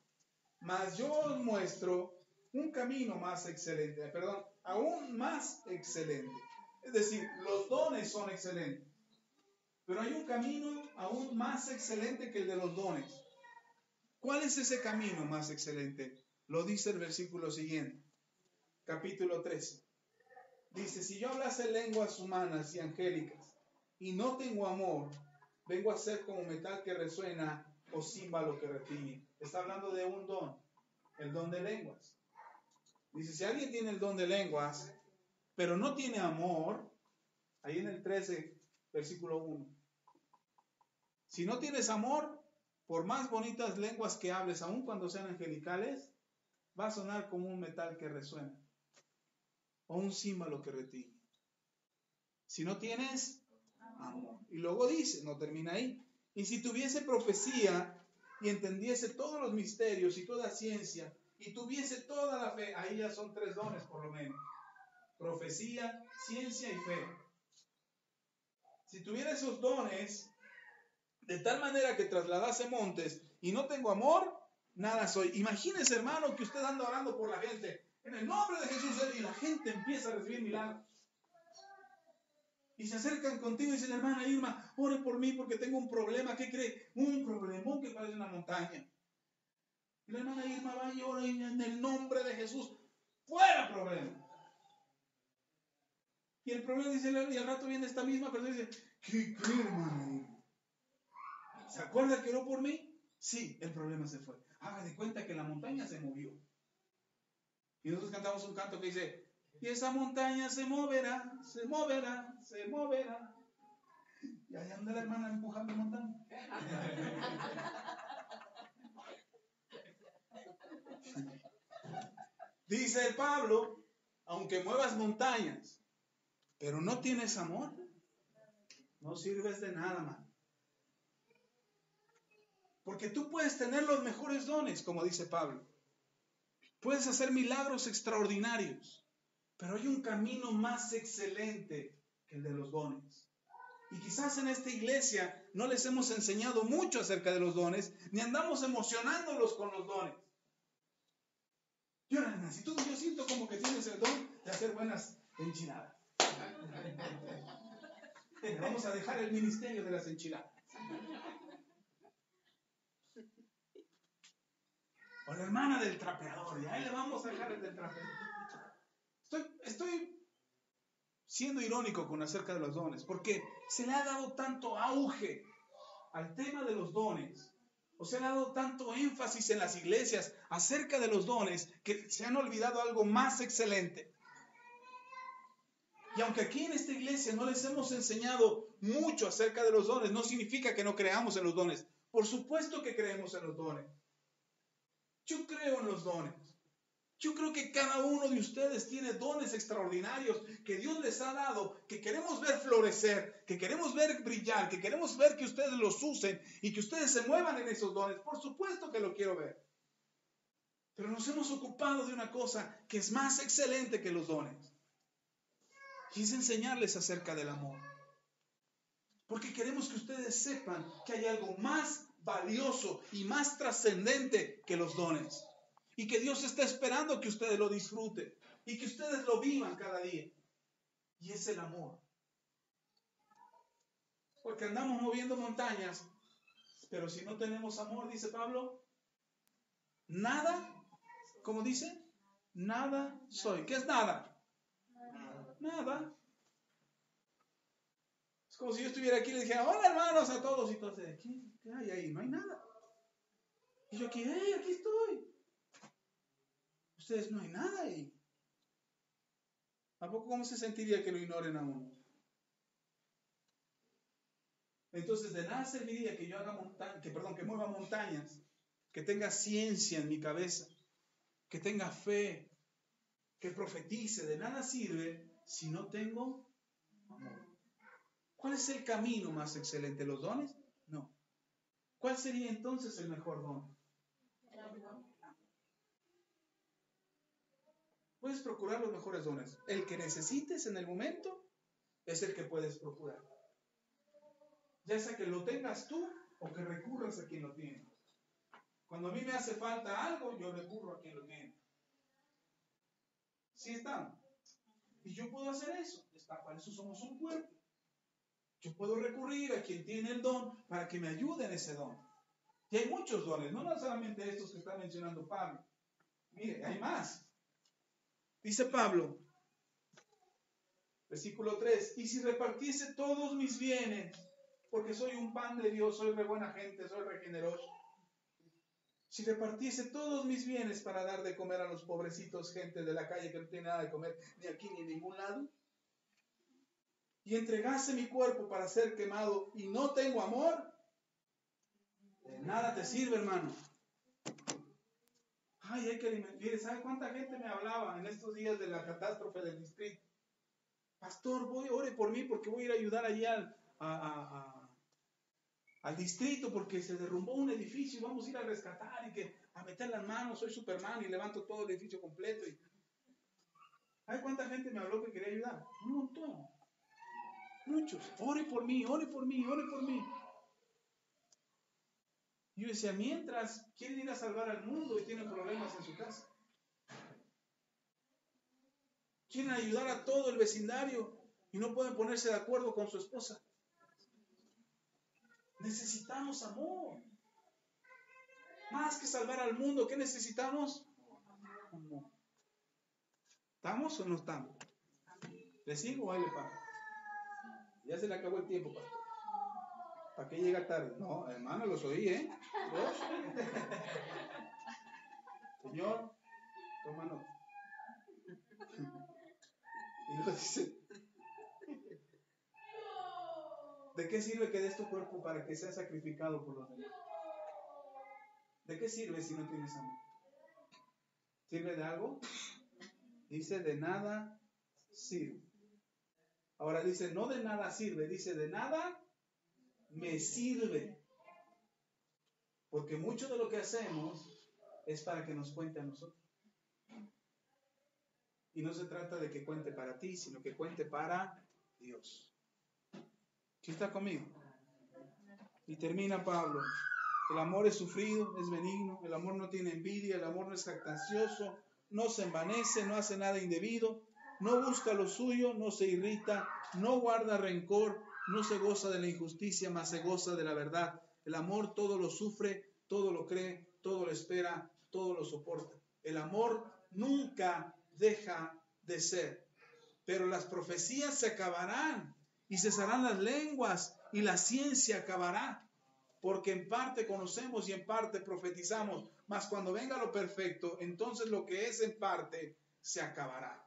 Mas yo os muestro un camino más excelente. Perdón, aún más excelente. Es decir, los dones son excelentes. Pero hay un camino aún más excelente que el de los dones. ¿Cuál es ese camino más excelente? Lo dice el versículo siguiente, capítulo 13. Dice, si yo hablase lenguas humanas y angélicas y no tengo amor, vengo a ser como metal que resuena o címbalo que retiñe. Está hablando de un don, el don de lenguas. Dice, si alguien tiene el don de lenguas, pero no tiene amor, ahí en el 13, versículo 1. Si no tienes amor, por más bonitas lenguas que hables, aun cuando sean angelicales, va a sonar como un metal que resuena o un címbalo que retiñe. Si no tienes amor. Y luego dice, no termina ahí. Y si tuviese profecía y entendiese todos los misterios y toda ciencia y tuviese toda la fe, ahí ya son 3 dones por lo menos. Profecía, ciencia y fe. Si tuviera esos dones de tal manera que trasladase montes y no tengo amor, nada soy. Imagínese, hermano, que usted anda orando por la gente en el nombre de Jesús y la gente empieza a recibir milagros. Y se acercan contigo y dicen, hermana Irma, ore por mí porque tengo un problema. ¿Qué cree? Un problemón que parece una montaña. Y la hermana Irma va y ora en el nombre de Jesús. ¡Fuera problema! Y el problema dice, y al rato viene esta misma persona y dice, ¿qué cree, hermana Irma? ¿Se acuerda que oró por mí? Sí, el problema se fue. Haga de cuenta que la montaña se movió. Y nosotros cantamos un canto que dice, y esa montaña se moverá, se moverá, se moverá. Y allá anda la hermana empujando la montaña. Dice Pablo, aunque muevas montañas, pero no tienes amor, no sirves de nada, man. Porque tú puedes tener los mejores dones, como dice Pablo. Puedes hacer milagros extraordinarios, pero hay un camino más excelente que el de los dones. Y quizás en esta iglesia no les hemos enseñado mucho acerca de los dones, ni andamos emocionándolos con los dones. Yo siento como que tienes el don de hacer buenas enchiladas. Vamos a dejar el ministerio de las enchiladas. O la hermana del trapeador, y ahí le vamos a dejar el del trapeador. Estoy siendo irónico con acerca de los dones, porque se le ha dado tanto auge al tema de los dones, o se le ha dado tanto énfasis en las iglesias acerca de los dones, que se han olvidado algo más excelente. Y aunque aquí en esta iglesia no les hemos enseñado mucho acerca de los dones, no significa que no creamos en los dones. Por supuesto que creemos en los dones. Yo creo en los dones. Yo creo que cada uno de ustedes tiene dones extraordinarios que Dios les ha dado, que queremos ver florecer, que queremos ver brillar, que queremos ver que ustedes los usen y que ustedes se muevan en esos dones. Por supuesto que lo quiero ver. Pero nos hemos ocupado de una cosa que es más excelente que los dones. Y es enseñarles acerca del amor. Porque queremos que ustedes sepan que hay algo más valioso y más trascendente que los dones. Y que Dios está esperando que ustedes lo disfruten y que ustedes lo vivan cada día. Y es el amor. Porque andamos moviendo montañas, pero si no tenemos amor, dice Pablo, nada, ¿cómo dice? Nada soy. ¿Qué es nada? Nada. Es como si yo estuviera aquí y le dijera, hola hermanos a todos, y todos, ¿qué hay ahí? No hay nada. Y yo aquí, hey, aquí estoy. Ustedes no hay nada ahí. ¿A poco cómo se sentiría que lo ignoren a uno? Entonces de nada serviría que yo haga que mueva montañas, que tenga ciencia en mi cabeza, que tenga fe, que profetice. De nada sirve si no tengo amor. ¿Cuál es el camino más excelente? ¿Los dones? No. ¿Cuál sería entonces el mejor don? Puedes procurar los mejores dones. El que necesites en el momento es el que puedes procurar. Ya sea que lo tengas tú o que recurras a quien lo tiene. Cuando a mí me hace falta algo, yo recurro a quien lo tiene. ¿Sí están? Y yo puedo hacer eso. Para eso somos un cuerpo. Yo puedo recurrir a quien tiene el don para que me ayude en ese don. Y hay muchos dones, no solamente estos que está mencionando Pablo. Mire, hay más. Dice Pablo, versículo 3, y si repartiese todos mis bienes, porque soy un pan de Dios, soy re buena gente, soy re generoso. Si repartiese todos mis bienes para dar de comer a los pobrecitos, gente de la calle que no tiene nada de comer, ni aquí ni en ningún lado, y entregase mi cuerpo para ser quemado y no tengo amor, de nada te sirve, hermano. Ay, hay que alimentar. Mire, ¿sabe cuánta gente me hablaba en estos días de la catástrofe del distrito? Pastor, ore por mí porque voy a ir a ayudar allí al distrito porque se derrumbó un edificio y vamos a ir a rescatar y que a meter las manos, soy Superman y levanto todo el edificio completo. ¿Sabe cuánta gente me habló que quería ayudar? Un montón. Muchos. Ore por mí, ore por mí, ore por mí. Y yo decía, mientras quieren ir a salvar al mundo y tienen problemas en su casa. Quieren ayudar a todo el vecindario y no pueden ponerse de acuerdo con su esposa. Necesitamos amor. Más que salvar al mundo, ¿qué necesitamos? Amor. ¿Estamos o no estamos? ¿Le sigo o ahí le paro? Ya se le acabó el tiempo, pastor. ¿Para qué llega tarde? No, hermano, los oí, ¿eh? ¿Dos? Señor, toma nota. Y luego dice, ¿de qué sirve que des tu cuerpo para que sea sacrificado por los demás? ¿De qué sirve si no tienes amor? ¿Sirve de algo? Dice, de nada sirve. Ahora dice, no de nada sirve, dice, de nada me sirve. Porque mucho de lo que hacemos es para que nos cuente a nosotros. Y no se trata de que cuente para ti, sino que cuente para Dios. ¿Sí está conmigo? Y termina Pablo. El amor es sufrido, es benigno, el amor no tiene envidia, el amor no es jactancioso, no se envanece, no hace nada indebido, no busca lo suyo, no se irrita, no guarda rencor, no se goza de la injusticia, mas se goza de la verdad. El amor todo lo sufre, todo lo cree, todo lo espera, todo lo soporta. El amor nunca deja de ser. Pero las profecías se acabarán y cesarán las lenguas y la ciencia acabará. Porque en parte conocemos y en parte profetizamos, mas cuando venga lo perfecto, entonces lo que es en parte se acabará.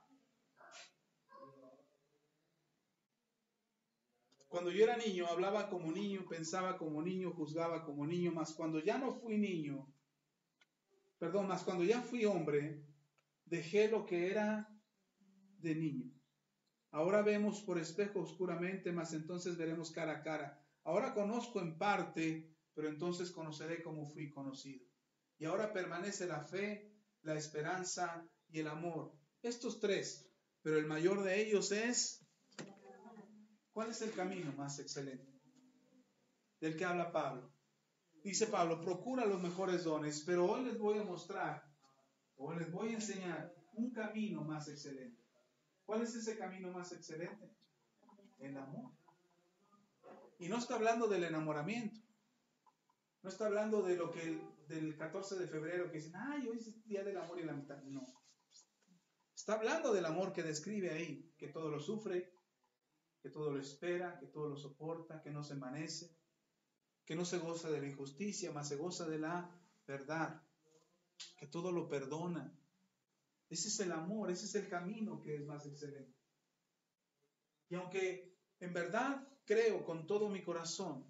Cuando yo era niño, hablaba como niño, pensaba como niño, juzgaba como niño, mas cuando ya no fui niño, mas cuando ya fui hombre, dejé lo que era de niño. Ahora vemos por espejo oscuramente, mas entonces veremos cara a cara. Ahora conozco en parte, pero entonces conoceré como fui conocido. Y ahora permanece la fe, la esperanza y el amor. Estos tres, pero el mayor de ellos es... ¿Cuál es el camino más excelente? Del que habla Pablo. Dice Pablo, procura los mejores dones, pero hoy les voy a mostrar, hoy les voy a enseñar un camino más excelente. ¿Cuál es ese camino más excelente? El amor. Y no está hablando del enamoramiento. No está hablando de lo que del 14 de febrero que dicen, ay, hoy es el día del amor y la amistad. No. Está hablando del amor que describe ahí, que todo lo sufre, que todo lo espera, que todo lo soporta, que no se envanece, que no se goza de la injusticia, mas se goza de la verdad, que todo lo perdona. Ese es el amor, ese es el camino que es más excelente. Y aunque en verdad creo con todo mi corazón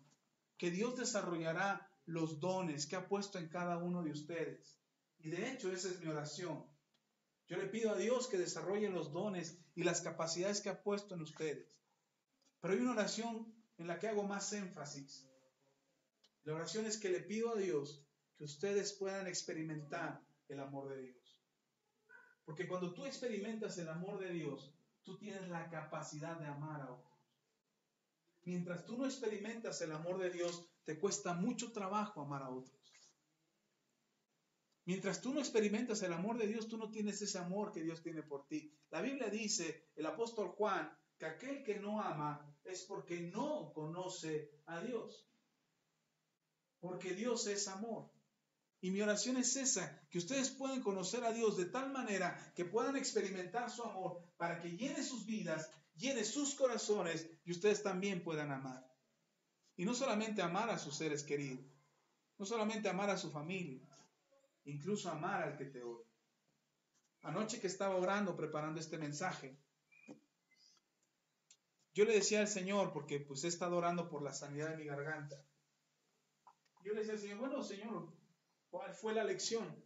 que Dios desarrollará los dones que ha puesto en cada uno de ustedes, y de hecho esa es mi oración. Yo le pido a Dios que desarrolle los dones y las capacidades que ha puesto en ustedes. Pero hay una oración en la que hago más énfasis. La oración es que le pido a Dios que ustedes puedan experimentar el amor de Dios. Porque cuando tú experimentas el amor de Dios, tú tienes la capacidad de amar a otros. Mientras tú no experimentas el amor de Dios, te cuesta mucho trabajo amar a otros. Mientras tú no experimentas el amor de Dios, tú no tienes ese amor que Dios tiene por ti. La Biblia dice, el apóstol Juan, que aquel que no ama es porque no conoce a Dios. Porque Dios es amor. Y mi oración es esa, que ustedes puedan conocer a Dios de tal manera que puedan experimentar su amor para que llene sus vidas, llene sus corazones y ustedes también puedan amar. Y no solamente amar a sus seres queridos, no solamente amar a su familia, incluso amar al que te odia. Anoche que estaba orando, preparando este mensaje, yo le decía al Señor, porque pues he estado orando por la sanidad de mi garganta. Yo le decía al Señor, bueno, Señor, ¿cuál fue la lección?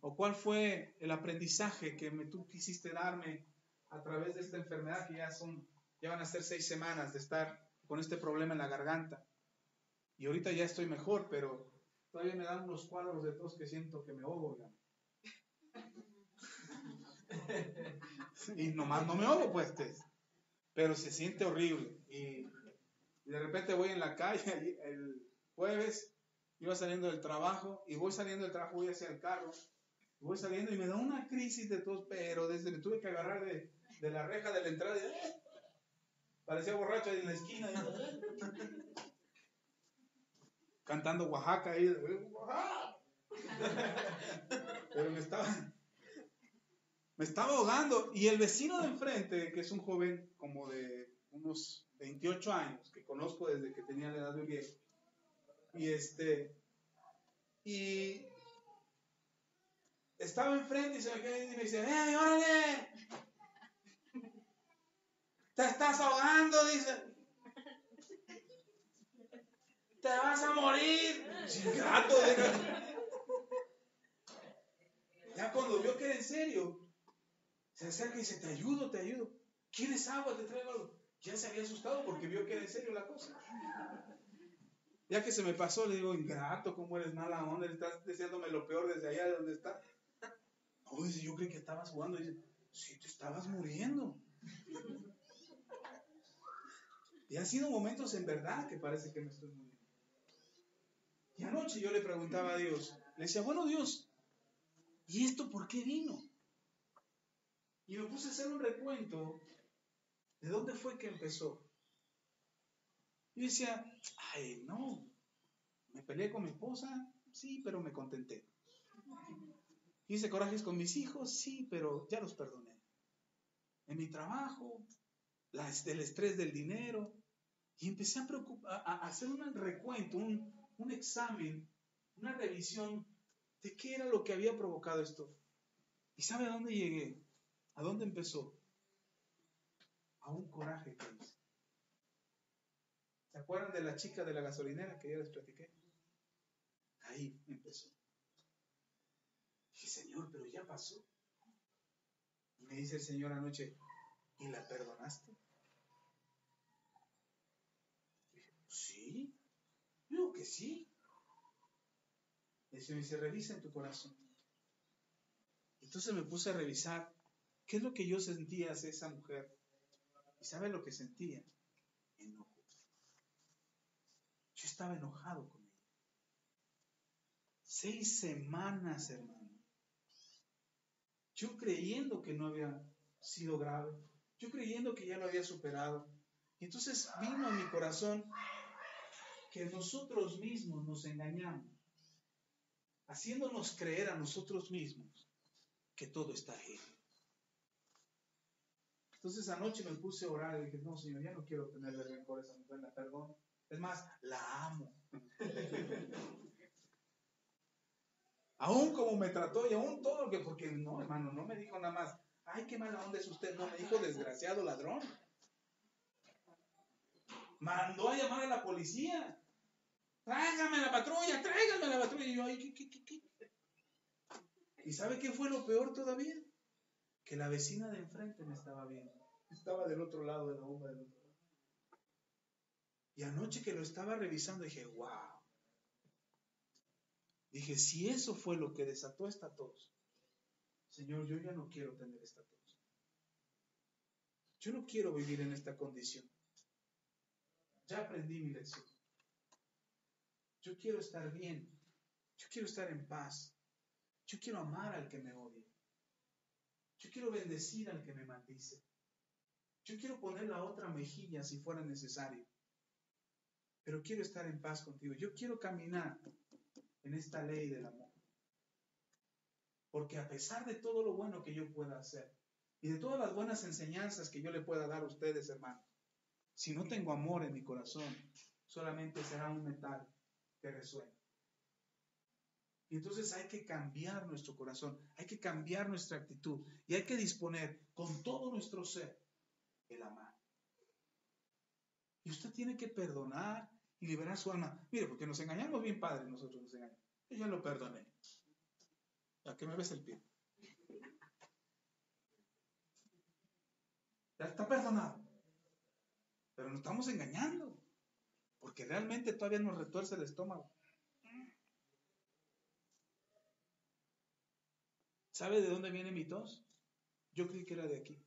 ¿O cuál fue el aprendizaje que tú quisiste darme a través de esta enfermedad que ya van a ser 6 semanas de estar con este problema en la garganta? Y ahorita ya estoy mejor, pero todavía me dan unos cuadros de tos que siento que me ahogo. Y nomás no me ahogo, pues, pero se siente horrible. Y de repente voy en la calle, el jueves iba saliendo del trabajo, y voy saliendo del trabajo, voy hacia el carro, y voy saliendo y me da una crisis de tos, pero desde me tuve que agarrar de la reja de la entrada, y, parecía borracho ahí en la esquina, cantando Oaxaca ahí, pero me estaba ahogando, y el vecino de enfrente, que es un joven como de unos 28 años, que conozco desde que tenía la edad de Uriel, y estaba enfrente y se me queda y me dice, ¡hey, órale! ¡Te estás ahogando! Dice. ¡Te vas a morir! Sin gato, ya cuando vio que era en serio, se acerca y dice, te ayudo. ¿Quieres agua? Te traigo algo. Ya se había asustado porque vio que era en serio la cosa. Ya que se me pasó, le digo, ingrato, ¿cómo eres mala onda? Le estás deseándome lo peor desde allá de donde está. No, dice, yo creí que estabas jugando. Dice, sí, te estabas muriendo. Y han sido momentos en verdad que parece que me estoy muriendo. Y anoche yo le preguntaba a Dios, le decía, bueno Dios, ¿y esto por qué vino? Y me puse a hacer un recuento de dónde fue que empezó. Y decía, ay, no, me peleé con mi esposa, sí, pero me contenté. Hice corajes con mis hijos, sí, pero ya los perdoné. En mi trabajo, el estrés del dinero. Y empecé a hacer un recuento, un examen, una revisión de qué era lo que había provocado esto. ¿Y sabe a dónde llegué? ¿A dónde empezó? A un coraje que hice. ¿Se acuerdan de la chica de la gasolinera que ya les platiqué? Ahí empezó. Dije, Señor, pero ya pasó. Y me dice el Señor anoche, ¿y la perdonaste? Y dije, sí, digo que sí. El Señor dice, revisa en tu corazón. Entonces me puse a revisar qué es lo que yo sentía hacia esa mujer. ¿Y sabe lo que sentía? Enojo. Yo estaba enojado con ella. 6 semanas, hermano. Yo creyendo que no había sido grave. Yo creyendo que ya lo había superado. Y entonces vino a mi corazón que nosotros mismos nos engañamos, haciéndonos creer a nosotros mismos que todo está bien. Entonces anoche me puse a orar y dije, no, Señor, ya no quiero tenerle rencor a esa mujer, la perdono. Es más, la amo. Aún como me trató y aún todo lo que, porque no, hermano, no me dijo nada más, ay, qué mala onda es usted, no, me dijo desgraciado ladrón. Mandó a llamar a la policía. Tráigame la patrulla, tráigame la patrulla. Y yo, ay, ¿qué? ¿Y sabe qué fue lo peor todavía? Que la vecina de enfrente me estaba viendo. Estaba del otro lado de la bomba del otro lado. Y anoche que lo estaba revisando dije, wow. Dije, si eso fue lo que desató esta tos, Señor, yo ya no quiero tener esta tos. Yo no quiero vivir en esta condición. Ya aprendí mi lección. Yo quiero estar bien. Yo quiero estar en paz. Yo quiero amar al que me odia. Yo quiero bendecir al que me maldice. Yo quiero poner la otra mejilla si fuera necesario. Pero quiero estar en paz contigo. Yo quiero caminar en esta ley del amor. Porque a pesar de todo lo bueno que yo pueda hacer y de todas las buenas enseñanzas que yo le pueda dar a ustedes, hermanos, si no tengo amor en mi corazón, solamente será un metal que resuena. Y entonces hay que cambiar nuestro corazón, hay que cambiar nuestra actitud y hay que disponer con todo nuestro ser el amar. Y usted tiene que perdonar y liberar su alma. Mire, porque nos engañamos bien padre, nosotros nos engañamos. Yo ya lo perdoné. ¿A qué me ves el pie? Ya está perdonado. Pero nos estamos engañando. Porque realmente todavía nos retuerce el estómago. ¿Sabe de dónde viene mi tos? Yo creí que era de aquí.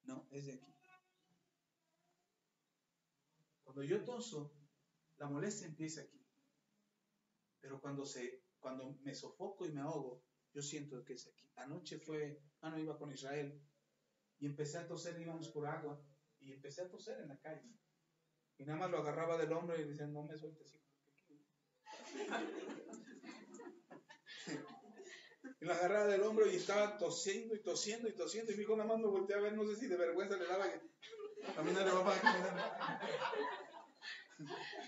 No, es de aquí. Cuando yo toso, la molestia empieza aquí. Pero cuando me sofoco y me ahogo, yo siento que es aquí. Anoche iba con Israel y empecé a toser, íbamos por agua y empecé a toser en la calle. Y nada más lo agarraba del hombro y le decía, no me sueltes, hijo. Y lo agarraba del hombro y estaba tosiendo y tosiendo y tosiendo. Y mi hijo nada más me volteaba a ver, no sé si de vergüenza le daba que caminar, papá, caminar.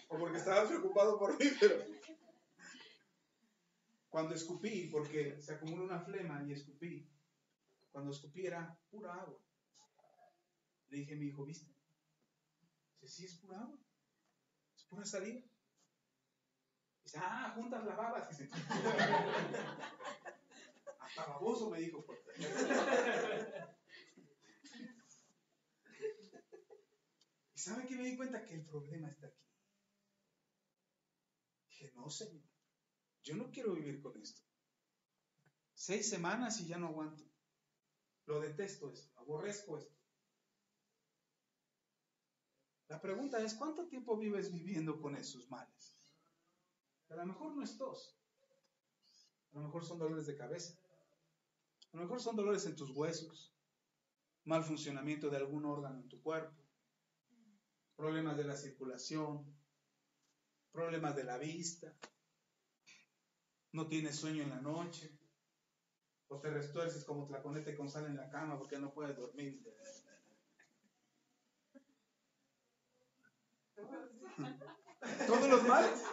O porque estaba preocupado por mí, pero cuando escupí, porque se acumula una flema y escupí, cuando escupí era pura agua. Le dije a mi hijo, ¿viste? Dice, sí, es pura agua, es pura saliva. Dice, juntas la babas. Dice, hasta baboso me dijo. ¿Y sabe qué me di cuenta? Que el problema está aquí. Dije, no, Señor, yo no quiero vivir con esto. 6 semanas y ya no aguanto. Lo detesto esto, aborrezco esto. La pregunta es, ¿cuánto tiempo vives viviendo con esos males? A lo mejor no es tos. A lo mejor son dolores de cabeza. A lo mejor son dolores en tus huesos. Mal funcionamiento de algún órgano en tu cuerpo. Problemas de la circulación. Problemas de la vista. No tienes sueño en la noche. O te retuerces como tlaconete con sal en la cama porque no puedes dormir. Todos los males.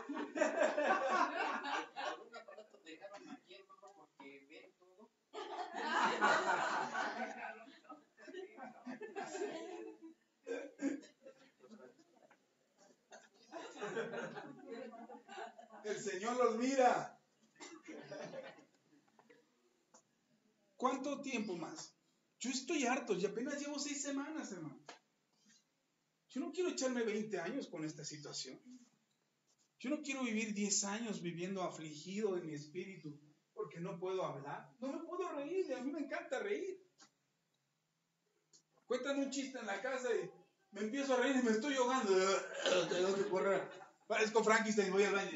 El Señor los mira. ¿Cuánto tiempo más? Yo estoy harto, y apenas llevo 6 semanas, hermano. Yo no quiero echarme 20 años con esta situación. Yo no quiero vivir 10 años viviendo afligido en mi espíritu porque no puedo hablar. No me puedo reír, y a mí me encanta reír. Cuentan un chiste en la casa y me empiezo a reír y me estoy ahogando. Tengo que correr. Parezco Frankenstein, voy al baño.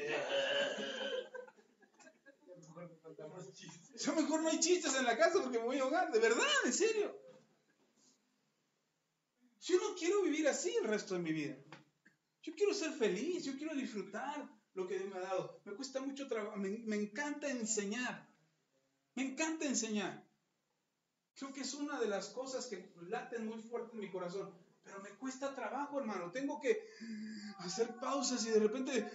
Yo mejor no hay chistes en la casa porque me voy a ahogar, de verdad, en serio. Yo no quiero vivir así el resto de mi vida. Yo quiero ser feliz, yo quiero disfrutar lo que Dios me ha dado. Me cuesta mucho trabajo, me encanta enseñar. Me encanta enseñar. Creo que es una de las cosas que laten muy fuerte en mi corazón. Pero me cuesta trabajo, hermano. Tengo que hacer pausas y de repente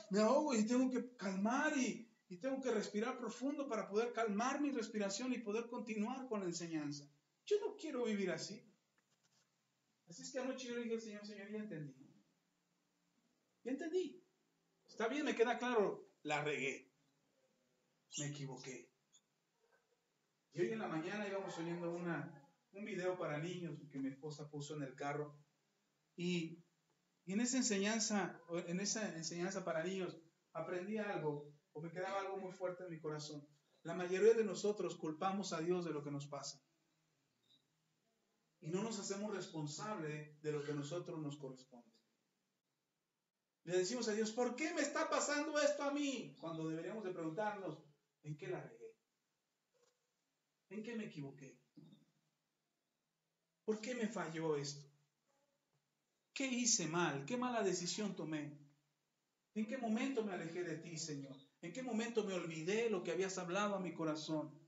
me ahogo y tengo que calmar y tengo que respirar profundo para poder calmar mi respiración y poder continuar con la enseñanza. Yo no quiero vivir así. Así es que anoche yo le dije al Señor, Señor, ya entendí. Ya entendí. Está bien, me queda claro, la regué. Me equivoqué. Y hoy en la mañana íbamos oyendo un video para niños que mi esposa puso en el carro. Y en esa enseñanza para niños, aprendí algo, o me quedaba algo muy fuerte en mi corazón. La mayoría de nosotros culpamos a Dios de lo que nos pasa. Y no nos hacemos responsables de lo que a nosotros nos corresponde. Le decimos a Dios, ¿por qué me está pasando esto a mí? Cuando deberíamos de preguntarnos, ¿en qué la regué? ¿En qué me equivoqué? ¿Por qué me falló esto? ¿Qué hice mal? ¿Qué mala decisión tomé? ¿En qué momento me alejé de ti, Señor? ¿En qué momento me olvidé lo que habías hablado a mi corazón?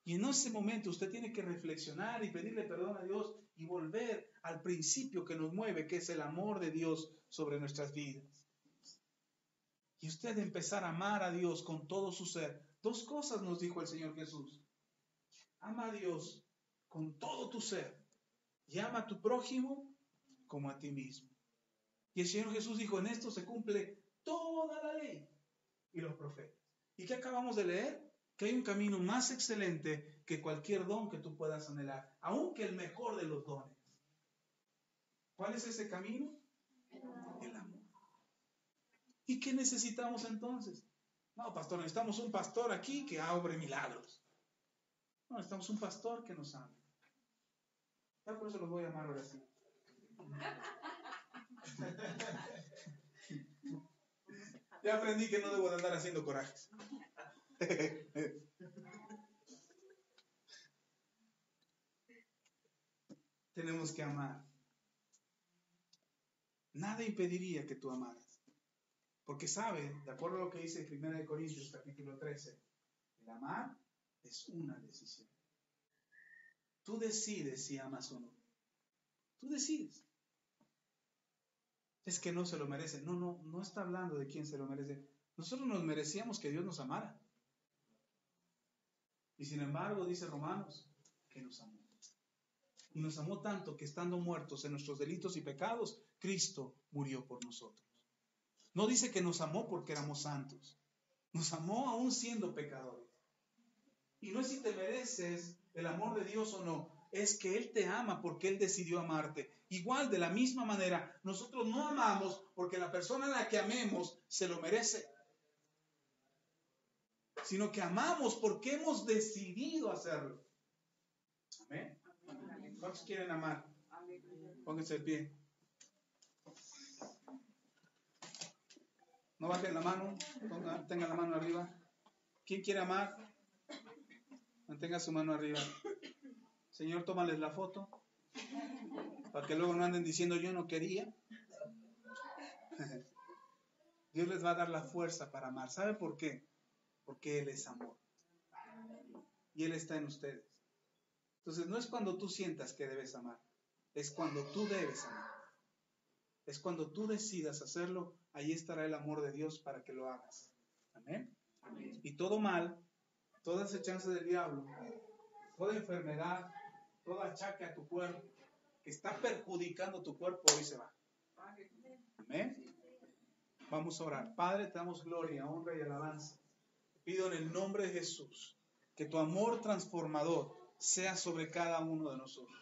Y en ese momento usted tiene que reflexionar y pedirle perdón a Dios y volver al principio que nos mueve, que es el amor de Dios sobre nuestras vidas. Y usted empezar a amar a Dios con todo su ser. 2 cosas nos dijo el Señor Jesús. Ama a Dios con todo tu ser y ama a tu prójimo como a ti mismo. Y el Señor Jesús dijo, en esto se cumple toda la ley y los profetas. ¿Y qué acabamos de leer? Que hay un camino más excelente que cualquier don que tú puedas anhelar, aunque el mejor de los dones. ¿Cuál es ese camino? El amor. ¿Y qué necesitamos entonces? No, pastor, necesitamos un pastor aquí que obre milagros. No, necesitamos un pastor que nos ame. Ya por eso los voy a amar ahora sí. Ya aprendí que no debo de andar haciendo corajes. Tenemos que amar. Nada impediría que tú amaras. Porque sabe, de acuerdo a lo que dice 1 Corintios capítulo 13, el amar es una decisión. Tú decides si amas o no. Tú decides. Es que no se lo merece. No está hablando de quién se lo merece. Nosotros nos merecíamos que Dios nos amara. Y sin embargo, dice Romanos, que nos amó. Y nos amó tanto que estando muertos en nuestros delitos y pecados, Cristo murió por nosotros. No dice que nos amó porque éramos santos. Nos amó aún siendo pecadores. Y no es si te mereces el amor de Dios o no. Es que Él te ama porque Él decidió amarte. Igual, de la misma manera, nosotros no amamos porque la persona a la que amemos se lo merece. Sino que amamos porque hemos decidido hacerlo. Amén. ¿Cuántos quieren amar? Pónganse de pie. No bajen la mano, tengan la mano arriba. ¿Quién quiere amar? Mantenga su mano arriba. Señor, tómales la foto para que luego no anden diciendo yo no quería. Dios les va a dar la fuerza para amar. ¿Sabe por qué? Porque Él es amor. Y Él está en ustedes. Entonces no es cuando tú sientas que debes amar, es cuando tú debes amar. Es cuando tú decidas hacerlo, ahí estará el amor de Dios para que lo hagas. Amén. Amén. Y todo mal, toda acechanza del diablo, toda enfermedad, todo achaque a tu cuerpo que está perjudicando tu cuerpo, hoy se va. Amén. Vamos a orar. Padre, te damos gloria, honra y alabanza. Te pido en el nombre de Jesús que tu amor transformador sea sobre cada uno de nosotros.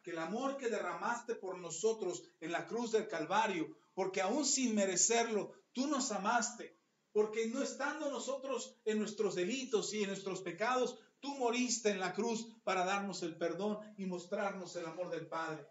Que el amor que derramaste por nosotros en la cruz del Calvario, porque aún sin merecerlo, tú nos amaste, porque no estando nosotros en nuestros delitos y en nuestros pecados, tú moriste en la cruz para darnos el perdón y mostrarnos el amor del Padre.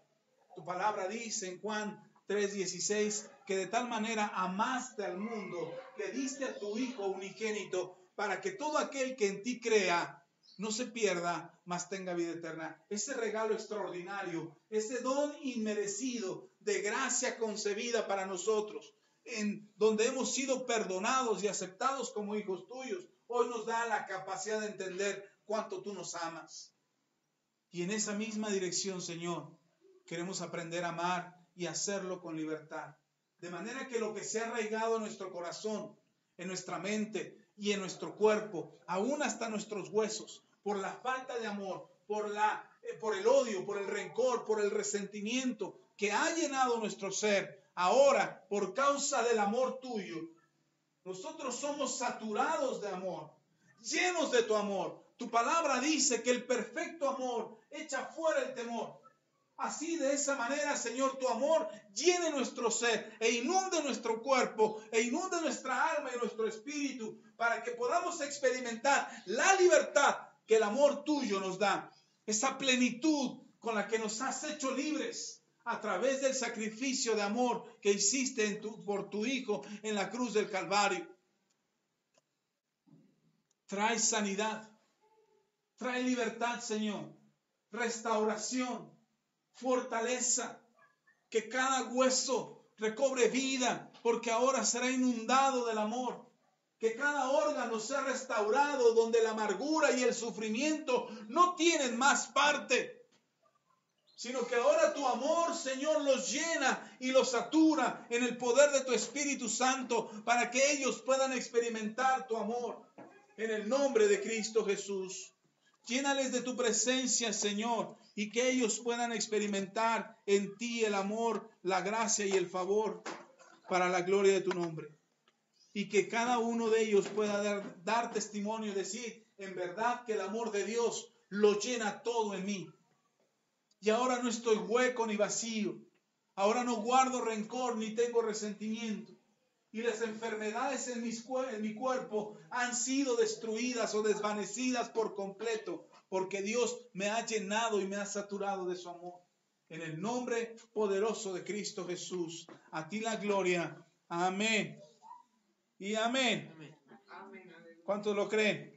Tu palabra dice en Juan 3:16 que de tal manera amaste al mundo que diste a tu Hijo unigénito para que todo aquel que en ti crea no se pierda, mas tenga vida eterna. Ese regalo extraordinario, ese don inmerecido de gracia concebida para nosotros, en donde hemos sido perdonados y aceptados como hijos tuyos, hoy nos da la capacidad de entender cuánto tú nos amas. Y en esa misma dirección, Señor, queremos aprender a amar y hacerlo con libertad. De manera que lo que se ha arraigado en nuestro corazón, en nuestra mente y en nuestro cuerpo, aún hasta nuestros huesos, por la falta de amor, por el odio, por el rencor, por el resentimiento que ha llenado nuestro ser, ahora, por causa del amor tuyo, nosotros somos saturados de amor, llenos de tu amor. Tu palabra dice que el perfecto amor echa fuera el temor. Así, de esa manera, Señor, tu amor llene nuestro ser e inunde nuestro cuerpo e inunde nuestra alma y nuestro espíritu para que podamos experimentar la libertad que el amor tuyo nos da. Esa plenitud con la que nos has hecho libres a través del sacrificio de amor que hiciste por tu Hijo en la cruz del Calvario. Trae sanidad, trae libertad, Señor, restauración, fortaleza, que cada hueso recobre vida, porque ahora será inundado del amor. Que cada órgano sea restaurado, donde la amargura y el sufrimiento no tienen más parte, sino que ahora tu amor, Señor, los llena y los satura en el poder de tu Espíritu Santo, para que ellos puedan experimentar tu amor. En el nombre de Cristo Jesús, llénales de tu presencia, Señor, y que ellos puedan experimentar en ti el amor, la gracia y el favor para la gloria de tu nombre. Y que cada uno de ellos pueda dar testimonio y decir, en verdad que el amor de Dios lo llena todo en mí. Y ahora no estoy hueco ni vacío. Ahora no guardo rencor ni tengo resentimiento. Y las enfermedades en mi cuerpo han sido destruidas o desvanecidas por completo, porque Dios me ha llenado y me ha saturado de su amor. En el nombre poderoso de Cristo Jesús, a ti la gloria. Amén. Y amén. Amén. ¿Cuántos lo creen?